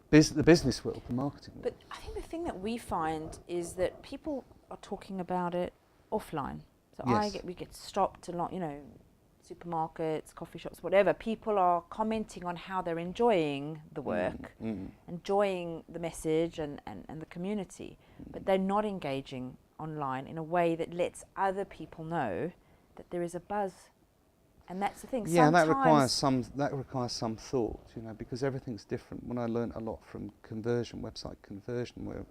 Speaker 2: the business world, the marketing world.
Speaker 1: But I think the thing that we find is that people are talking about it offline. So
Speaker 2: Yes.
Speaker 1: we get stopped a lot, supermarkets, coffee shops, whatever. People are commenting on how they're enjoying the work, enjoying the message and the community, but they're not engaging online in a way that lets other people know that there is a buzz. And that's the thing.
Speaker 2: Yeah,
Speaker 1: sometimes
Speaker 2: that requires some thought, because everything's different. When I learned a lot from website conversion, where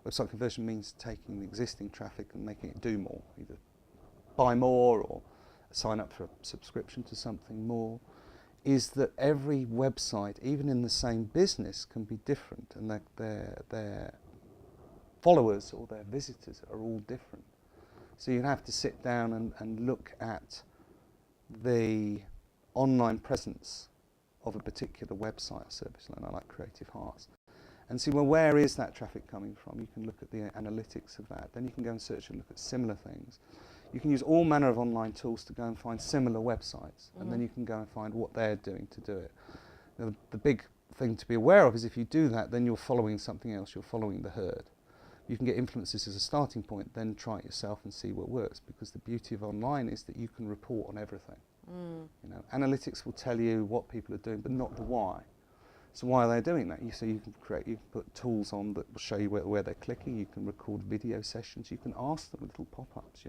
Speaker 2: website conversion means taking the existing traffic and making it do more, either buy more or sign up for a subscription to something more, is that every website, even in the same business, can be different, and their followers or their visitors are all different. So you have to sit down and look at the online presence of a particular website or service, and I like Creative Herts, and see, well, where is that traffic coming from? You can look at the analytics of that. Then you can go and search and look at similar things. You can use all manner of online tools to go and find similar websites, and then you can go and find what they're doing to do it. Now, the big thing to be aware of is if you do that, then you're following something else, you're following the herd. You can get influencers as a starting point, then try it yourself and see what works, because the beauty of online is that you can report on everything. Analytics will tell you what people are doing, but not the why. So why are they doing that? You can put tools on that will show you where they're clicking. You can record video sessions. You can ask them little pop-ups,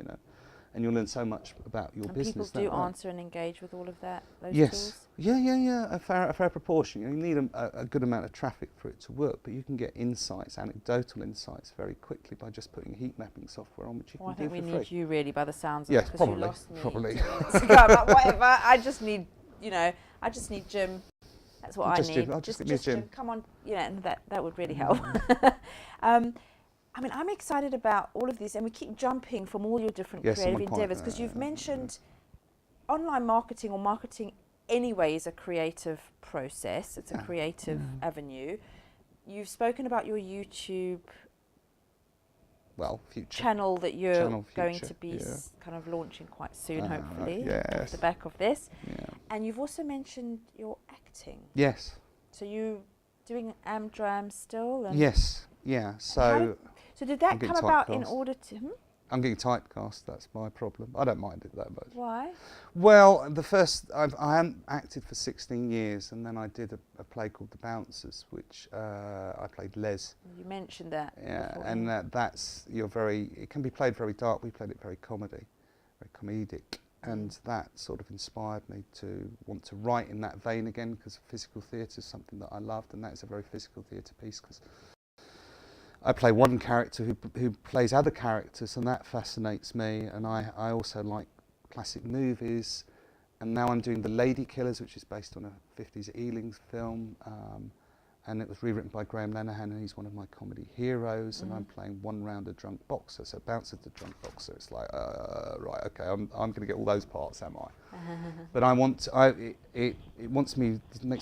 Speaker 2: and you'll learn so much about your business.
Speaker 1: People do answer and engage with all of that. Those
Speaker 2: yes.
Speaker 1: tools?
Speaker 2: Yeah. A fair proportion. You need a good amount of traffic for it to work, but you can get insights, anecdotal insights, very quickly by just putting heat mapping software on, which you can do for free.
Speaker 1: I think we need you really, by the sounds of
Speaker 2: yes,
Speaker 1: it, because
Speaker 2: probably,
Speaker 1: you lost me
Speaker 2: probably.
Speaker 1: 2 minutes ago. But whatever. I just need Jim. That's what I need.
Speaker 2: I'll just give Jim.
Speaker 1: Come on, and that would really help. I'm excited about all of this, and we keep jumping from all your different creative endeavours, because you've mentioned online marketing, or marketing anyway, is a creative process. It's a creative avenue. You've spoken about your YouTube channel that you're going to be kind of launching quite soon, hopefully, off the back of this.
Speaker 2: Yeah.
Speaker 1: And you've also mentioned your acting.
Speaker 2: Yes.
Speaker 1: So you doing Amdram still? And
Speaker 2: yes. Yeah. So
Speaker 1: did that come about in order to?
Speaker 2: I'm getting typecast. That's my problem. I don't mind it that much.
Speaker 1: Why?
Speaker 2: Well, I hadn't acted for 16 years, and then I did a play called The Bouncers, which I played Les.
Speaker 1: You mentioned that.
Speaker 2: Yeah,
Speaker 1: before,
Speaker 2: and it can be played very dark. We played it very comedic, and that sort of inspired me to want to write in that vein again, because physical theatre is something that I loved, and that is a very physical theatre piece, because I play one character who plays other characters, and that fascinates me. And I also like classic movies, and now I'm doing The Lady Killers, which is based on a 50s Ealing film, and it was rewritten by Graham Lenehan, and he's one of my comedy heroes. And I'm playing one rounder drunk boxer, so Bouncer the drunk boxer. It's like, right, okay, I'm going to get all those parts, am I? But it makes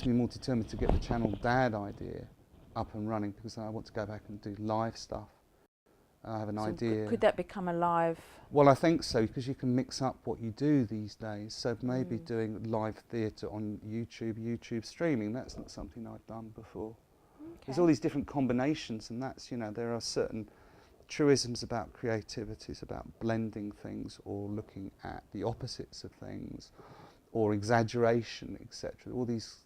Speaker 2: me more determined to get the channel Dad idea up and running, because I want to go back and do live stuff. I have an idea. Could
Speaker 1: that become a live?
Speaker 2: Well, I think so, because you can mix up what you do these days. So maybe doing live theatre on YouTube streaming, that's not something I've done before. Okay. There's all these different combinations, and that's, there are certain truisms about creativity. It's about blending things, or looking at the opposites of things, or exaggeration, etc. All these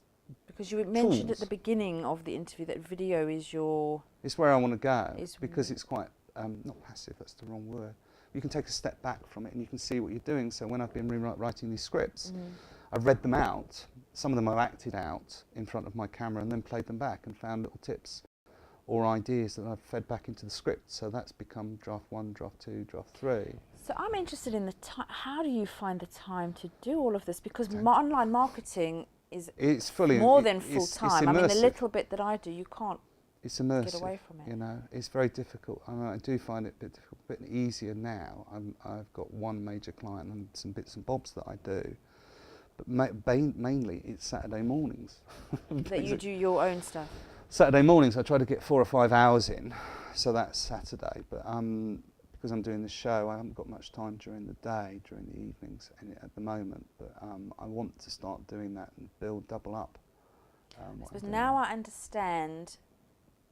Speaker 1: because you mentioned at the beginning of the interview that video is your...
Speaker 2: It's where I want to go, because it's quite, not passive, that's the wrong word. You can take a step back from it and you can see what you're doing. So when I've been writing these scripts, I've read them out. Some of them I've acted out in front of my camera and then played them back and found little tips or ideas that I've fed back into the script. So that's become draft 1, draft 2, draft 3.
Speaker 1: So I'm interested in how do you find the time to do all of this? Because online marketing it's fully more than full time. I mean, the little bit that I do, you can't
Speaker 2: it's immersive,
Speaker 1: get away from it.
Speaker 2: It's very difficult. I do find it a bit difficult, a bit easier now. I've got one major client and some bits and bobs that I do, but mainly it's Saturday mornings.
Speaker 1: That you do your own stuff?
Speaker 2: Saturday mornings I try to get 4 or 5 hours in, so that's Saturday, but because I'm doing the show, I haven't got much time during the day, during the evenings at the moment, but I want to start doing that and double up.
Speaker 1: Now I understand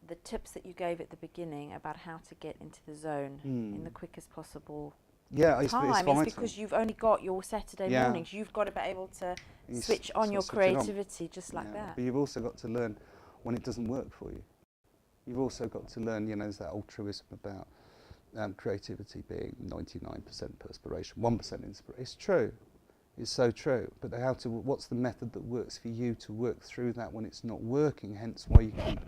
Speaker 1: the tips that you gave at the beginning about how to get into the zone in the quickest possible time is because you've only got your Saturday mornings. You've got to be able to switch on your creativity just like that.
Speaker 2: But you've also got to learn when it doesn't work for you. You've also got to learn, you know, there's that old truism about creativity being 99% perspiration, 1% inspiration. It's true. It's so true. But what's the method that works for you to work through that when it's not working? Hence why you keep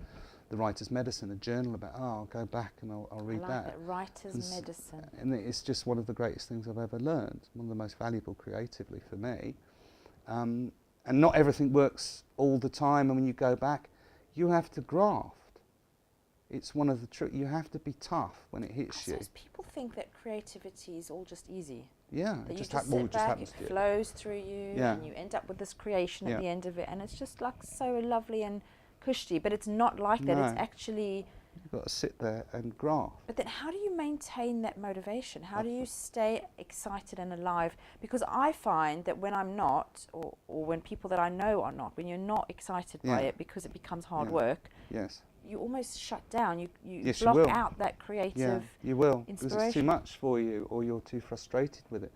Speaker 2: the writer's medicine, a journal about, I'll go back and I'll read that.
Speaker 1: That writer's medicine.
Speaker 2: And it's just one of the greatest things I've ever learned, one of the most valuable creatively for me. And not everything works all the time, and when you go back, you have to graft. It's one of the tricks. You have to be tough when it hits you.
Speaker 1: People think that creativity is all just easy.
Speaker 2: Yeah,
Speaker 1: that you just sit back, it flows through you, and you end up with this creation at the end of it, and it's just like so lovely and cushy. But it's not like that. It's actually
Speaker 2: you've got to sit there and graft.
Speaker 1: But then, how do you maintain that motivation? How do you stay excited and alive? Because I find that when I'm not, or when people that I know are not, when you're not excited by it because it becomes hard work.
Speaker 2: Yes.
Speaker 1: You almost shut down. You
Speaker 2: yes,
Speaker 1: block
Speaker 2: you will.
Speaker 1: out that creative
Speaker 2: you will,
Speaker 1: inspiration.
Speaker 2: because it's too much for you, or you're too frustrated with it.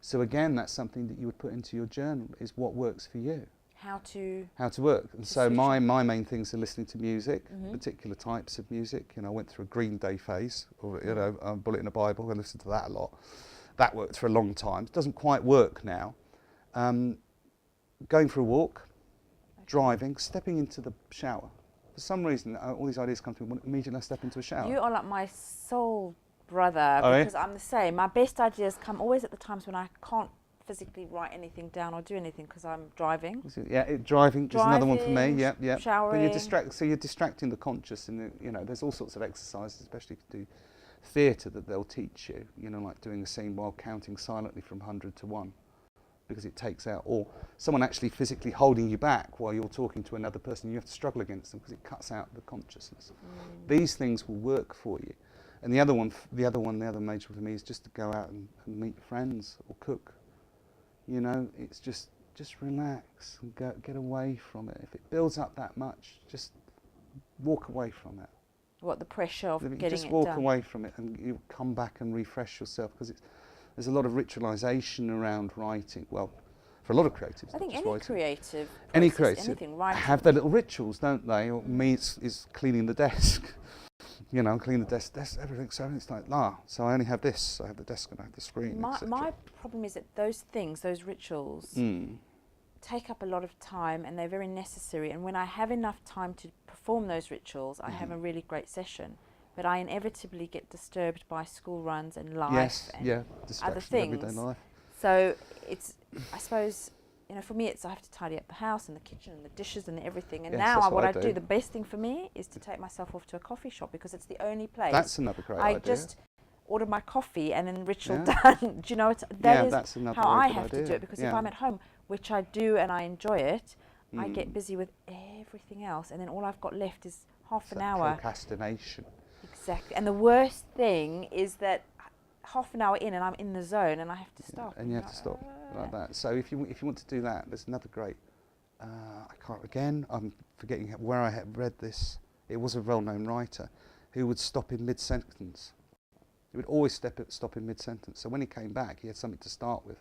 Speaker 2: So again, that's something that you would put into your journal, is what works for you.
Speaker 1: How to
Speaker 2: work. And so my main things are listening to music, particular types of music. You know, I went through a Green Day phase, or you know, Bullet in a Bible. I listened to that a lot. That worked for a long time. It doesn't quite work now. Going for a walk, driving, stepping into the shower. For some reason, all these ideas come to me immediately I step into a shower.
Speaker 1: You are like my soul brother, because I'm the same. My best ideas come always at the times when I can't physically write anything down or do anything because I'm driving.
Speaker 2: Driving is another one for me.
Speaker 1: Showering.
Speaker 2: But you're distracting the conscious, and you know, there's all sorts of exercises, especially if you do theatre, that they'll teach you. You know, like doing a scene while counting silently from 100 to 1. Because it takes out, or someone actually physically holding you back while you're talking to another person. You have to struggle against them because it cuts out the consciousness. These things will work for you. And the other major for me is just to go out and meet friends or cook. You know, it's just relax and get away from it. If it builds up that much, just walk away from it.
Speaker 1: What, the pressure of getting it done?
Speaker 2: Just walk away from it, and you come back and refresh yourself, because there's a lot of ritualisation around writing. Well, for a lot of creatives,
Speaker 1: I think
Speaker 2: any creative have their little rituals, don't they? Or me, it's cleaning the desk. You know, clean the desk, everything. So it's like, so I only have this. I have the desk and I have the screen.
Speaker 1: My problem is that those things, those rituals, take up a lot of time, and they're very necessary. And when I have enough time to perform those rituals, I have a really great session. But I inevitably get disturbed by school runs and life and other things. Everyday life. So it's, I suppose, you know, for me, I have to tidy up the house and the kitchen and the dishes and everything. And now what I do, the best thing for me is to take myself off to a coffee shop, because it's the only place.
Speaker 2: That's another great idea.
Speaker 1: I just order my coffee and then ritual done. Do you know, that is how I have to do it, because if I'm at home, which I do and I enjoy it, I get busy with everything else, and then all I've got left is half an hour.
Speaker 2: Procrastination.
Speaker 1: Exactly. And the worst thing is that half an hour in and I'm in the zone and I have to stop.
Speaker 2: And you have to stop like that. So if you want to do that, there's another great, I'm forgetting where I had read this. It was a well-known writer who would stop in mid-sentence. He would always stop in mid-sentence. So when he came back, he had something to start with.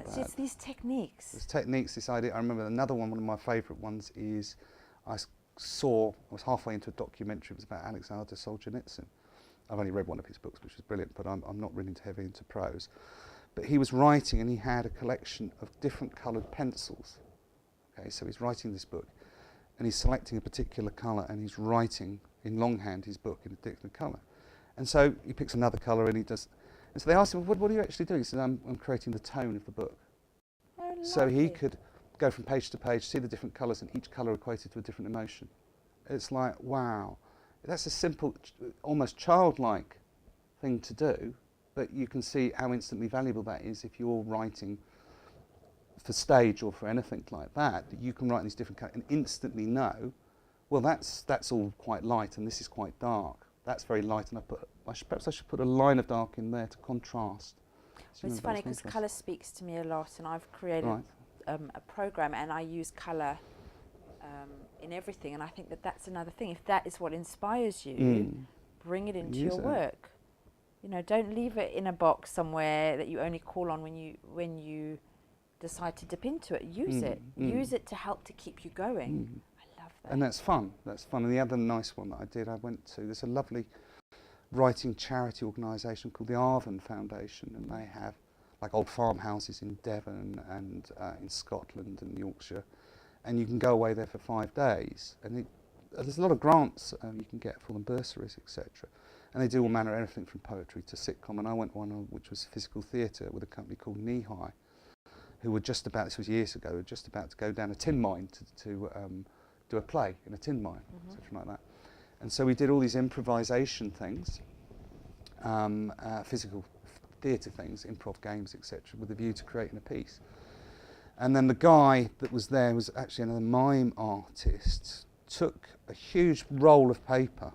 Speaker 1: So it's these techniques.
Speaker 2: There's techniques, this idea. I remember another one of my favourite ones is, I was halfway into a documentary. It was about Alexander Solzhenitsyn. I've only read one of his books, which was brilliant, but I'm not really heavy into prose. But he was writing, and he had a collection of different coloured pencils. Okay, so he's writing this book, and he's selecting a particular colour, and he's writing in longhand his book in a different colour. And so he picks another colour, and he does. And so they asked him, what are you actually doing? He said, I'm creating the tone of the book. So he could go from page to page, see the different colours, and each colour equated to a different emotion. It's like, wow, that's a simple, almost childlike thing to do, but you can see how instantly valuable that is if you're writing for stage or for anything like that, that you can write in these different colours and instantly know, well, that's all quite light and this is quite dark. That's very light, and perhaps I should put a line of dark in there to contrast.
Speaker 1: Well, it's funny because colour speaks to me a lot, and I've created a program, and I use colour in everything. And I think that that's another thing. If that is what inspires you, bring it into your work. You know, don't leave it in a box somewhere that you only call on when you decide to dip into it. Use it. Use it to help to keep you going. I love that.
Speaker 2: And that's fun. That's fun. And the other nice one that I did, I went to, there's a lovely writing charity organisation called the Arvin Foundation, and they have like old farmhouses in Devon and in Scotland and Yorkshire, and you can go away there for 5 days, and there's a lot of grants you can get for them, bursaries, etc. And they do all manner of everything from poetry to sitcom, and I went one which was physical theatre with a company called Knee High, who were just about, this was years ago, were just about to go down a tin mine to do a play in a tin mine, something like that. And so we did all these improvisation things, physical theatre things, improv games, etc., with a view to creating a piece. And then the guy that was there was actually another mime artist, took a huge roll of paper,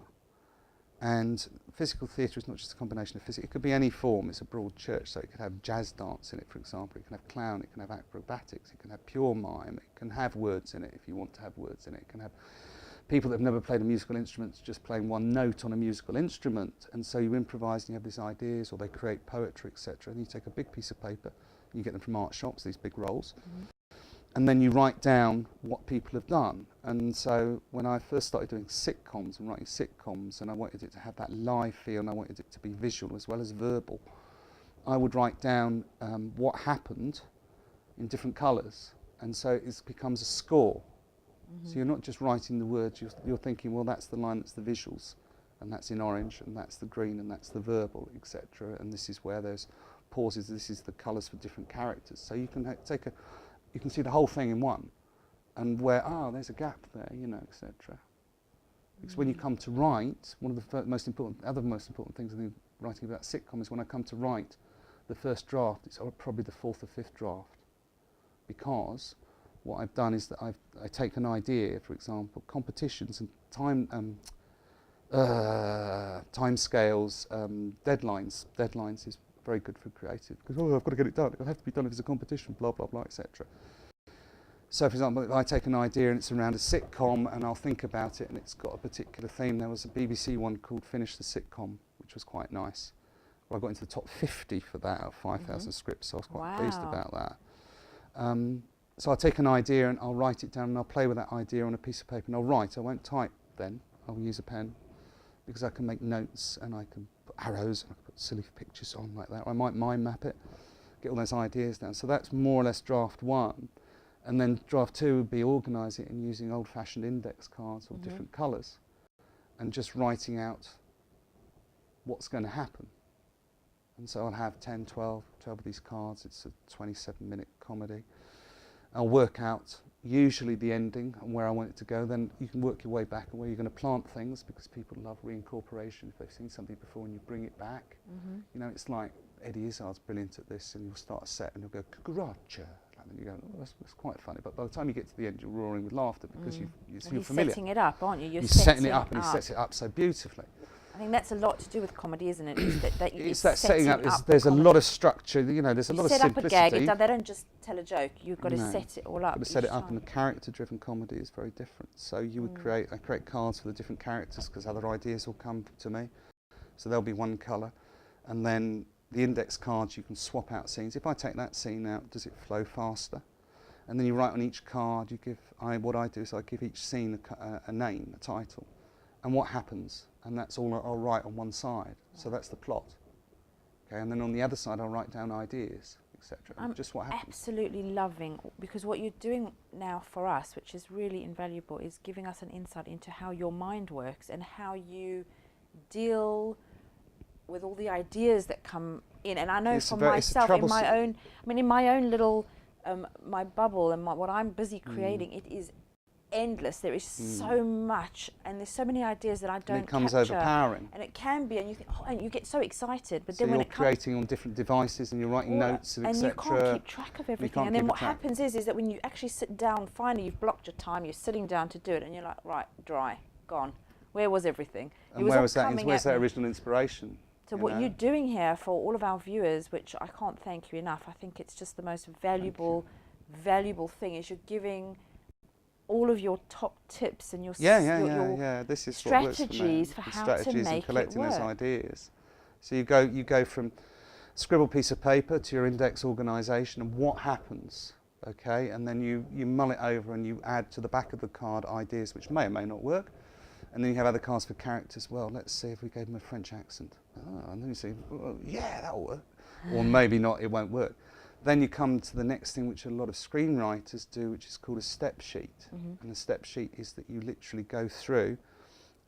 Speaker 2: and physical theatre is not just a combination of physics, it could be any form, it's a broad church, so it could have jazz dance in it, for example, it can have clown, it can have acrobatics, it can have pure mime, it can have words in it if you want to have words in it, it can have people that have never played a musical instrument just playing one note on a musical instrument, and so you improvise and you have these ideas, or they create poetry, etc. And you take a big piece of paper, you get them from art shops, these big rolls, and then you write down what people have done. And so when I first started doing sitcoms and writing sitcoms, and I wanted it to have that live feel, and I wanted it to be visual as well as verbal, I would write down what happened in different colours, and so it becomes a score. So you're not just writing the words, you're thinking, well, that's the line, that's the visuals, and that's in orange, and that's the green, and that's the verbal, etc. And this is where there's pauses, this is the colours for different characters. So you can you can see the whole thing in one, and where, there's a gap there, you know, etc. Because when you come to write, one of the most important things I think writing about sitcom is when I come to write the first draft, it's probably the 4th or 5th draft, because what I've done is that I take an idea, for example, competitions and time scales, deadlines. Deadlines is very good for creative, because I've got to get it done. It'll have to be done if it's a competition, blah blah blah, etc. So, for example, if I take an idea and it's around a sitcom, and I'll think about it, and it's got a particular theme. There was a BBC one called "Finish the Sitcom," which was quite nice. Well, I got into the top 50 for that out of 5,000 scripts, so I was quite pleased about that. So I'll take an idea and I'll write it down, and I'll play with that idea on a piece of paper, and I'll write. I won't type then. I'll use a pen, because I can make notes, and I can put arrows, and I can put silly pictures on like that. Or I might mind map it, get all those ideas down. So that's more or less draft 1. And then draft 2 would be organising it and using old-fashioned index cards of different colours, and just writing out what's going to happen. And so I'll have 10, 12 of these cards. It's a 27-minute comedy. I'll work out usually the ending and where I want it to go. Then you can work your way back and where you're going to plant things, because people love reincorporation. If they've seen something before and you bring it back, you know, it's like Eddie Izzard's brilliant at this, and you'll start a set and you'll go, "Cucaracha," and you go, that's quite funny. But by the time you get to the end, you're roaring with laughter, because you're familiar.
Speaker 1: You're setting it up, aren't you?
Speaker 2: You're setting it up, and he sets it up so beautifully.
Speaker 1: I think that's a lot to do with comedy, isn't it?
Speaker 2: It's that setting up. There's a lot of structure. You know, there's a lot of simplicity.
Speaker 1: Set up a gag. They don't just tell a joke. You've got to set it all up.
Speaker 2: You've got to set it up, and a character-driven comedy is very different. So you would create cards for the different characters, because other ideas will come to me. So there'll be one colour, and then the index cards, you can swap out scenes. If I take that scene out, does it flow faster? And then you write on each card. What I do is I give each scene a name, a title, and what happens. And that's all I'll write on one side. So that's the plot. Okay, and then on the other side I'll write down ideas, etc. Just what happens.
Speaker 1: Absolutely loving, because what you're doing now for us, which is really invaluable, is giving us an insight into how your mind works and how you deal with all the ideas that come in. And I know for myself, in my own little my bubble and what I'm busy creating, it is endless. There is so much, and there's so many ideas that I don't capture.
Speaker 2: And it comes overpowering.
Speaker 1: And it can be, and you think, and you get so excited. But
Speaker 2: so
Speaker 1: then when
Speaker 2: you're creating on different devices, and you're writing notes, and etc.
Speaker 1: And you can't keep track of everything. And then what happens is that when you actually sit down, finally you've blocked your time, you're sitting down to do it, and you're like, right, dry, gone. Where was everything?
Speaker 2: And where's that original inspiration?
Speaker 1: So what you're doing here for all of our viewers, which I can't thank you enough, I think it's just the most valuable thing, is you're giving all of your top tips and your
Speaker 2: This is what works for me.
Speaker 1: strategies for how to
Speaker 2: Strategies and
Speaker 1: make it
Speaker 2: collecting those
Speaker 1: work.
Speaker 2: ideas. So you go from scribble piece of paper to your index organisation and what happens, okay? And then you mull it over and you add to the back of the card ideas which may or may not work. And then you have other cards for characters. Well, let's see if we gave them a French accent. Oh, and then you say, well, yeah, that'll work. Or maybe not, it won't work. Then you come to the next thing which a lot of screenwriters do, which is called a step sheet. And the step sheet is that you literally go through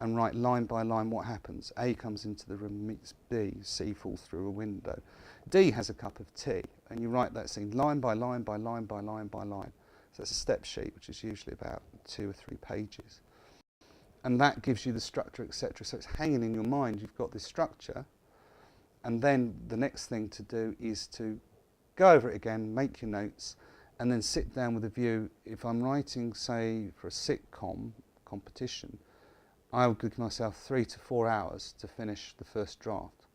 Speaker 2: and write line by line what happens. A comes into the room, meets B, C falls through a window. D has a cup of tea, and you write that scene line by line by line by line by line. So that's a step sheet, which is usually about 2 or 3 pages. And that gives you the structure, etc. So it's hanging in your mind, you've got this structure, and then the next thing to do is to go over it again, make your notes, and then sit down with a view. If I'm writing, say, for a sitcom competition, I would give myself 3 to 4 hours to finish the first draft.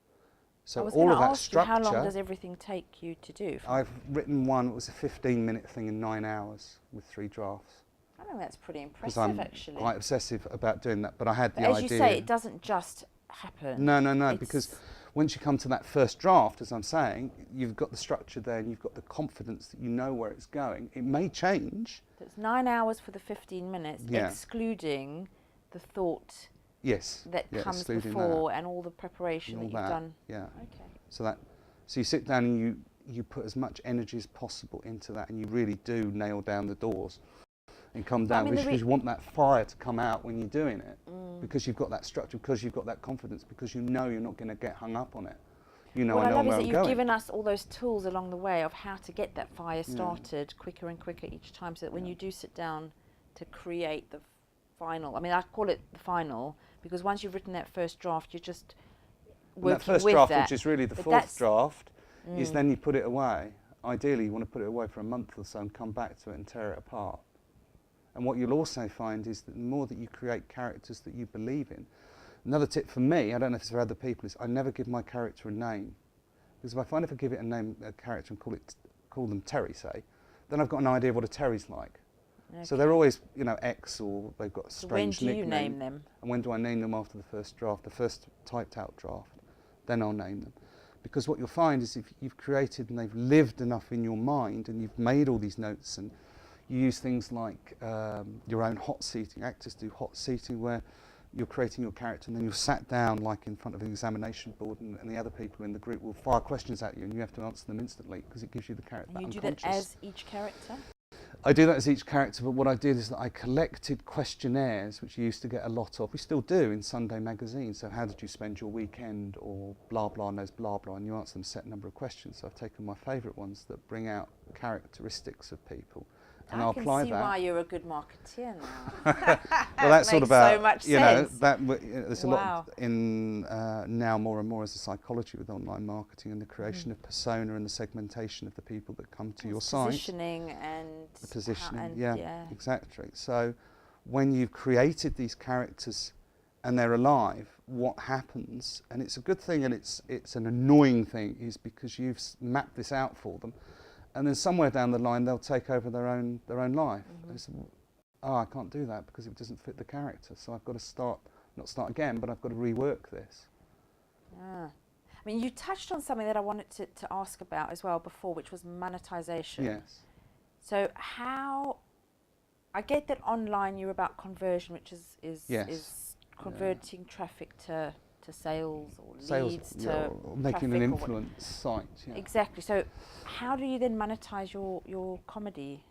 Speaker 2: So all of that structure.
Speaker 1: How long does everything take you to do?
Speaker 2: I've written one, it was a 15-minute thing in 9 hours with 3 drafts.
Speaker 1: I think that's pretty impressive,
Speaker 2: I'm
Speaker 1: actually.
Speaker 2: quite obsessive about doing that, but I had
Speaker 1: but
Speaker 2: the
Speaker 1: as
Speaker 2: idea.
Speaker 1: you say, it doesn't just happen.
Speaker 2: No, because once you come to that first draft, as I'm saying, you've got the structure there and you've got the confidence that you know where it's going. It may change.
Speaker 1: So it's 9 hours for the 15 minutes, excluding the thought that comes before and all the preparation that you've done.
Speaker 2: Yeah.
Speaker 1: Okay.
Speaker 2: So you sit down and you put as much energy as possible into that, and you really do nail down the doors and come down, because you want that fire to come out when you're doing it, because you've got that structure, because you've got that confidence, because you know you're not going to get hung up on it. You know,
Speaker 1: what I love is
Speaker 2: where
Speaker 1: that
Speaker 2: I'm
Speaker 1: you've
Speaker 2: going.
Speaker 1: given us all those tools along the way of how to get that fire started quicker and quicker each time, so that when you do sit down to create the final, I mean, I call it the final, because once you've written that first draft, you're just working with that.
Speaker 2: That first draft, which is really the fourth draft, is then you put it away. Ideally, you want to put it away for a month or so and come back to it and tear it apart. And what you'll also find is that the more that you create characters that you believe in. Another tip for me, I don't know if it's for other people, is I never give my character a name. Because if I find if I give it a character and call them Terry, say, then I've got an idea of what a Terry's like. Okay. So they're always, you know, X, or they've got a strange nickname.
Speaker 1: When do you name them?
Speaker 2: And when do I name them? After the first draft, the first typed out draft, then I'll name them. Because what you'll find is if you've created and they've lived enough in your mind and you've made all these notes, and you use things like your own hot seating. Actors do hot seating, where you're creating your character and then you're sat down like in front of an examination board, and the other people in the group will fire questions at you and you have to answer them instantly, because it gives you the character.
Speaker 1: And you do that as each character?
Speaker 2: I do that as each character, but what I did is that I collected questionnaires, which you used to get a lot of. We still do in Sunday magazine. So how did you spend your weekend, or blah, blah, knows blah, blah, and you answer them a set number of questions. So I've taken my favourite ones that bring out characteristics of people. And I'll apply that. I can see
Speaker 1: why you're a good marketeer now.
Speaker 2: Well, that's sort of about,
Speaker 1: so much
Speaker 2: you know,
Speaker 1: sense.
Speaker 2: There's a lot in now more and more as a psychology with online marketing, and the creation of persona and the segmentation of the people that come to your site.
Speaker 1: Positioning and
Speaker 2: the positioning, yeah, exactly. So when you've created these characters and they're alive, what happens, and it's a good thing and it's an annoying thing, is because you've mapped this out for them. And then somewhere down the line, they'll take over their own life. They say, oh, I can't do that because it doesn't fit the character. So I've got to not start again, but I've got to rework this.
Speaker 1: I mean, you touched on something that I wanted to ask about as well before, which was monetization.
Speaker 2: Yes.
Speaker 1: So I get that online you're about conversion, which is converting traffic to sales or leads to
Speaker 2: making an influence site. Yeah.
Speaker 1: Exactly. So how do you then monetize your comedy?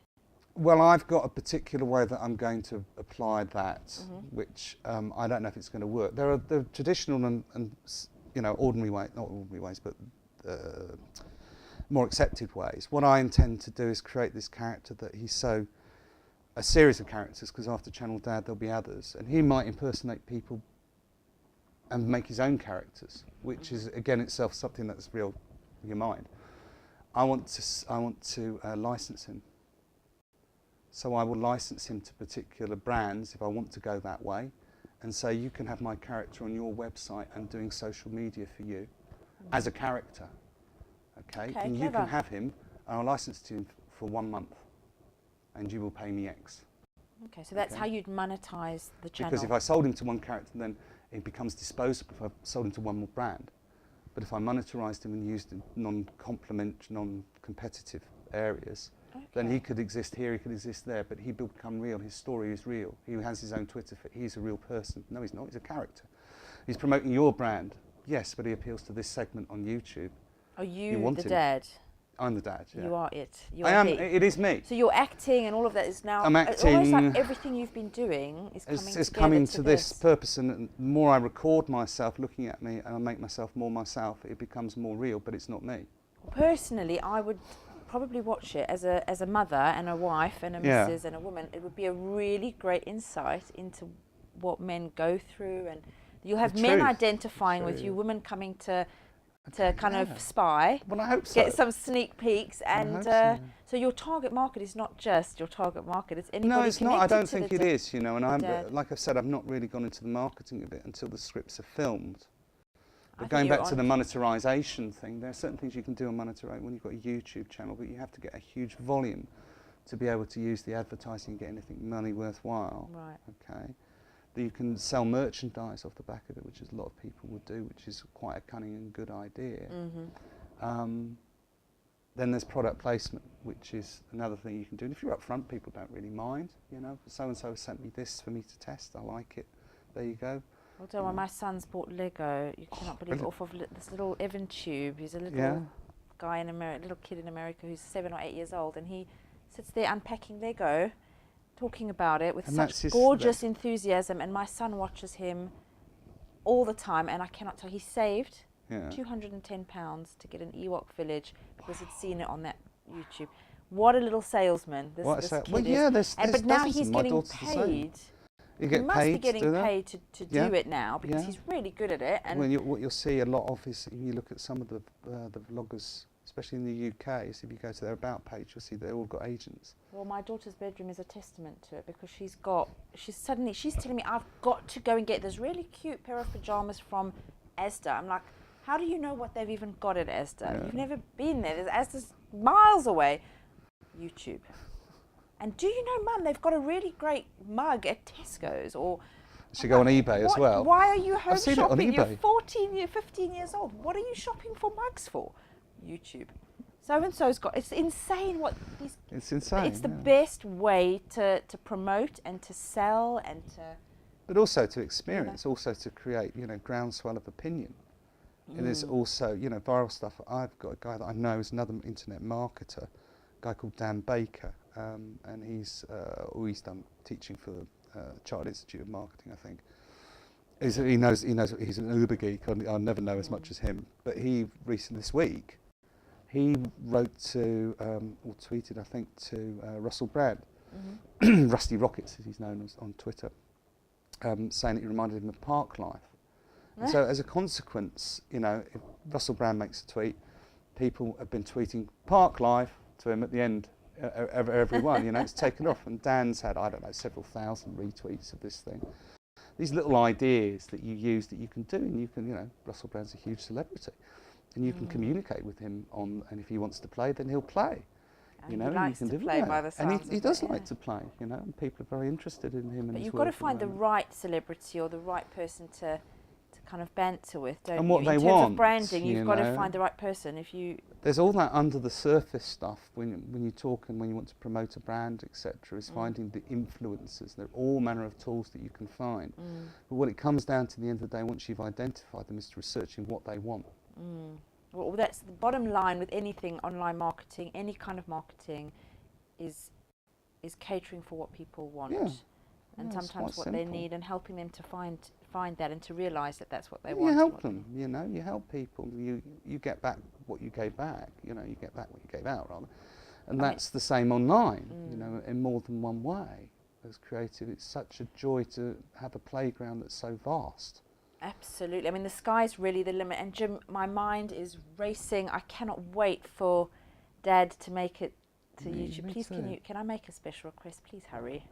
Speaker 2: Well, I've got a particular way that I'm going to apply that, which I don't know if it's going to work. There are the traditional and you know, ordinary ways, not ordinary ways, but more accepted ways. What I intend to do is create this character that a series of characters, because after Channel Dad there'll be others, and he might impersonate people and make his own characters, which is again itself something that's real in your mind. I want to license him. So I will license him to particular brands if I want to go that way, and say you can have my character on your website and doing social media for you as a character. Okay, and you can have him, and I'll license to him for 1 month, and you will pay me X.
Speaker 1: Okay, so that's
Speaker 2: Okay.
Speaker 1: how you'd monetize the channel.
Speaker 2: Because if I sold him to one character, then it becomes disposable if I sold him to one more brand. But if I monetarised him and used in non-competitive areas, then he could exist here, he could exist there, but he will become real. His story is real. He has his own Twitter feed. He's a real person. No, he's not. He's a character. He's promoting your brand, yes, but he appeals to this segment on YouTube.
Speaker 1: Are you the dad?
Speaker 2: I'm the dad, yeah.
Speaker 1: You are it.
Speaker 2: I am. It is me.
Speaker 1: So you're acting and all of that is now...
Speaker 2: I'm acting.
Speaker 1: Almost like everything you've been doing is coming together.
Speaker 2: It's coming to this purpose, and the more I record myself looking at me and I make myself more myself, it becomes more real, but it's not me.
Speaker 1: Personally, I would probably watch it as a mother and a wife and a missus and a woman. It would be a really great insight into what men go through, and you'll have men identifying with you, women coming to kind of spy.
Speaker 2: Well, I hope so.
Speaker 1: Get some sneak peeks, and so your target market is not just your target market; it's anybody.
Speaker 2: No, it's not. I don't think it is. You know, and I'm
Speaker 1: dad.
Speaker 2: like I've said, I've not really gone into the marketing of it until the scripts are filmed. But going back to the monetarisation thing, there are certain things you can do on monetize when you've got a YouTube channel, but you have to get a huge volume to be able to use the advertising and get anything money worthwhile.
Speaker 1: Right.
Speaker 2: Okay. That you can sell merchandise off the back of it, which is a lot of people would do, which is quite a cunning and good idea. Then there's product placement, which is another thing you can do. And if you're up front, people don't really mind. You know, so-and-so sent me this for me to test. I like it. There you go.
Speaker 1: Although when my son's bought Lego, you cannot believe off of this little Evan tube. He's a little guy in America, little kid in America who's 7 or 8 years old, and he sits there unpacking Lego, talking about it with such gorgeous enthusiasm, and my son watches him all the time, and I cannot tell. He saved £210 to get an Ewok village because he'd seen it on that YouTube. What a little salesman this kid is. But now he's getting paid.
Speaker 2: You get
Speaker 1: must be getting paid to do it now because he's really good at it. And
Speaker 2: what you'll see a lot of is, if you look at some of the vloggers, especially in the UK, so if you go to their About page, you'll see they've all got agents.
Speaker 1: Well, my daughter's bedroom is a testament to it because she's telling me I've got to go and get this really cute pair of pajamas from Asda. I'm like, how do you know what they've even got at Asda? You've never been there. There's Asda's miles away. YouTube. And do you know, Mum, they've got a really great mug at Tesco's. Or
Speaker 2: should go on eBay as well.
Speaker 1: Why are you home shopping?
Speaker 2: You're
Speaker 1: 15 years old. What are you shopping for mugs for? YouTube. So-and-so's got... It's insane what these...
Speaker 2: It's insane.
Speaker 1: It's the best way to promote and to sell and to...
Speaker 2: But also to experience, also to create, groundswell of opinion. And there's also, viral stuff. I've got a guy that I know is another internet marketer, a guy called Dan Baker. And he's always done teaching for the Chartered Institute of Marketing, I think. He knows he's an uber geek. I'll never know as much as him. But he recently, this week, he wrote to, or tweeted, I think, to Russell Brand, Rusty Rockets, as he's known as on Twitter, saying that he reminded him of Park Life. And so as a consequence, if Russell Brand makes a tweet, people have been tweeting Park Life to him at the end. Everyone, it's taken off, and Dan's had, I don't know, several thousand retweets of this thing. These little ideas that you use that you can do, and you can, Russell Brand's a huge celebrity, and you can communicate with him and if he wants to play, then he'll play.
Speaker 1: And he likes to play by the sounds
Speaker 2: and he does like to play, and people are very interested in him.
Speaker 1: But you've got to find the right celebrity or the right person to kind of banter with, don't
Speaker 2: and what
Speaker 1: you?
Speaker 2: they
Speaker 1: in terms
Speaker 2: want,
Speaker 1: of branding, you've got to find the right person.
Speaker 2: There's all that under the surface stuff when you talk and when you want to promote a brand, etc. Is finding the influencers. There are all manner of tools that you can find. But what it comes down to, the end of the day, once you've identified them, is to researching what they want.
Speaker 1: Well, that's the bottom line with anything online marketing. Any kind of marketing is catering for what people want. And sometimes what they need, and helping them to find that and to realise that that's what they want.
Speaker 2: You help them, you help people. You get back what you gave back, you get back what you gave out, rather. And that's the same online, in more than one way. As creative, it's such a joy to have a playground that's so vast.
Speaker 1: Absolutely. I mean, the sky's really the limit. And Jim, my mind is racing. I cannot wait for Dad to make it to YouTube. Please, can I make a special request? Please hurry.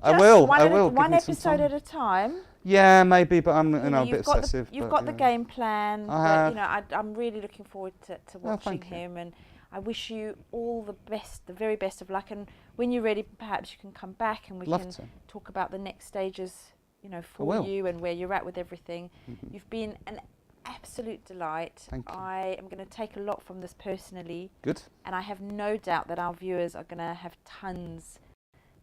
Speaker 2: I will.
Speaker 1: One episode at a time.
Speaker 2: Yeah, maybe, but I'm a bit obsessive.
Speaker 1: You've got the game plan.
Speaker 2: I have.
Speaker 1: I'm really looking forward to watching him, and I wish you all the best, the very best of luck. And when you're ready, perhaps you can come back and we
Speaker 2: Love
Speaker 1: can
Speaker 2: to.
Speaker 1: talk about the next stages, you know,
Speaker 2: I
Speaker 1: for
Speaker 2: will.
Speaker 1: you and where you're at with everything.
Speaker 2: Mhm.
Speaker 1: You've been an absolute delight.
Speaker 2: Thank you.
Speaker 1: I am going to take a lot from this personally.
Speaker 2: Good.
Speaker 1: And I have no doubt that our viewers are going to have tons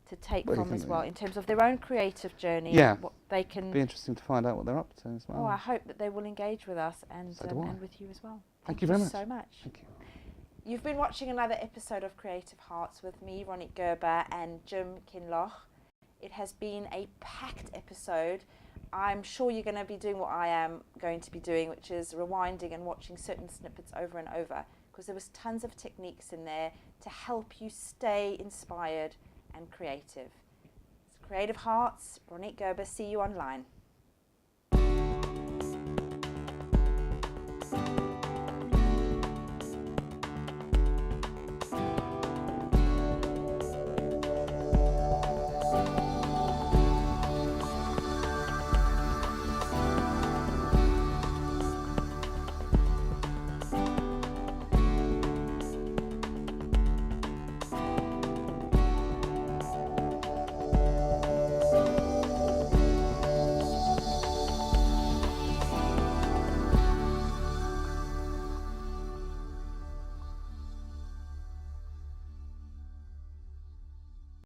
Speaker 1: to take
Speaker 2: Well, you
Speaker 1: from
Speaker 2: can-
Speaker 1: as well in terms of their own creative journey.
Speaker 2: Yeah.
Speaker 1: What they can.
Speaker 2: Be interesting to find out what they're up to as well.
Speaker 1: Oh, I hope that they will engage with us and
Speaker 2: So do I.
Speaker 1: and with you as well.
Speaker 2: Thank you very much.
Speaker 1: so much.
Speaker 2: Thank you.
Speaker 1: You've been watching another episode of Creative Hearts with me, Ronit Gerber, and Jim Kinloch. It has been a packed episode. I'm sure you're going to be doing what I am going to be doing, which is rewinding and watching certain snippets over and over, because there was tons of techniques in there to help you stay inspired and creative. It's Creative Hearts, Ronit Gerber. See you online.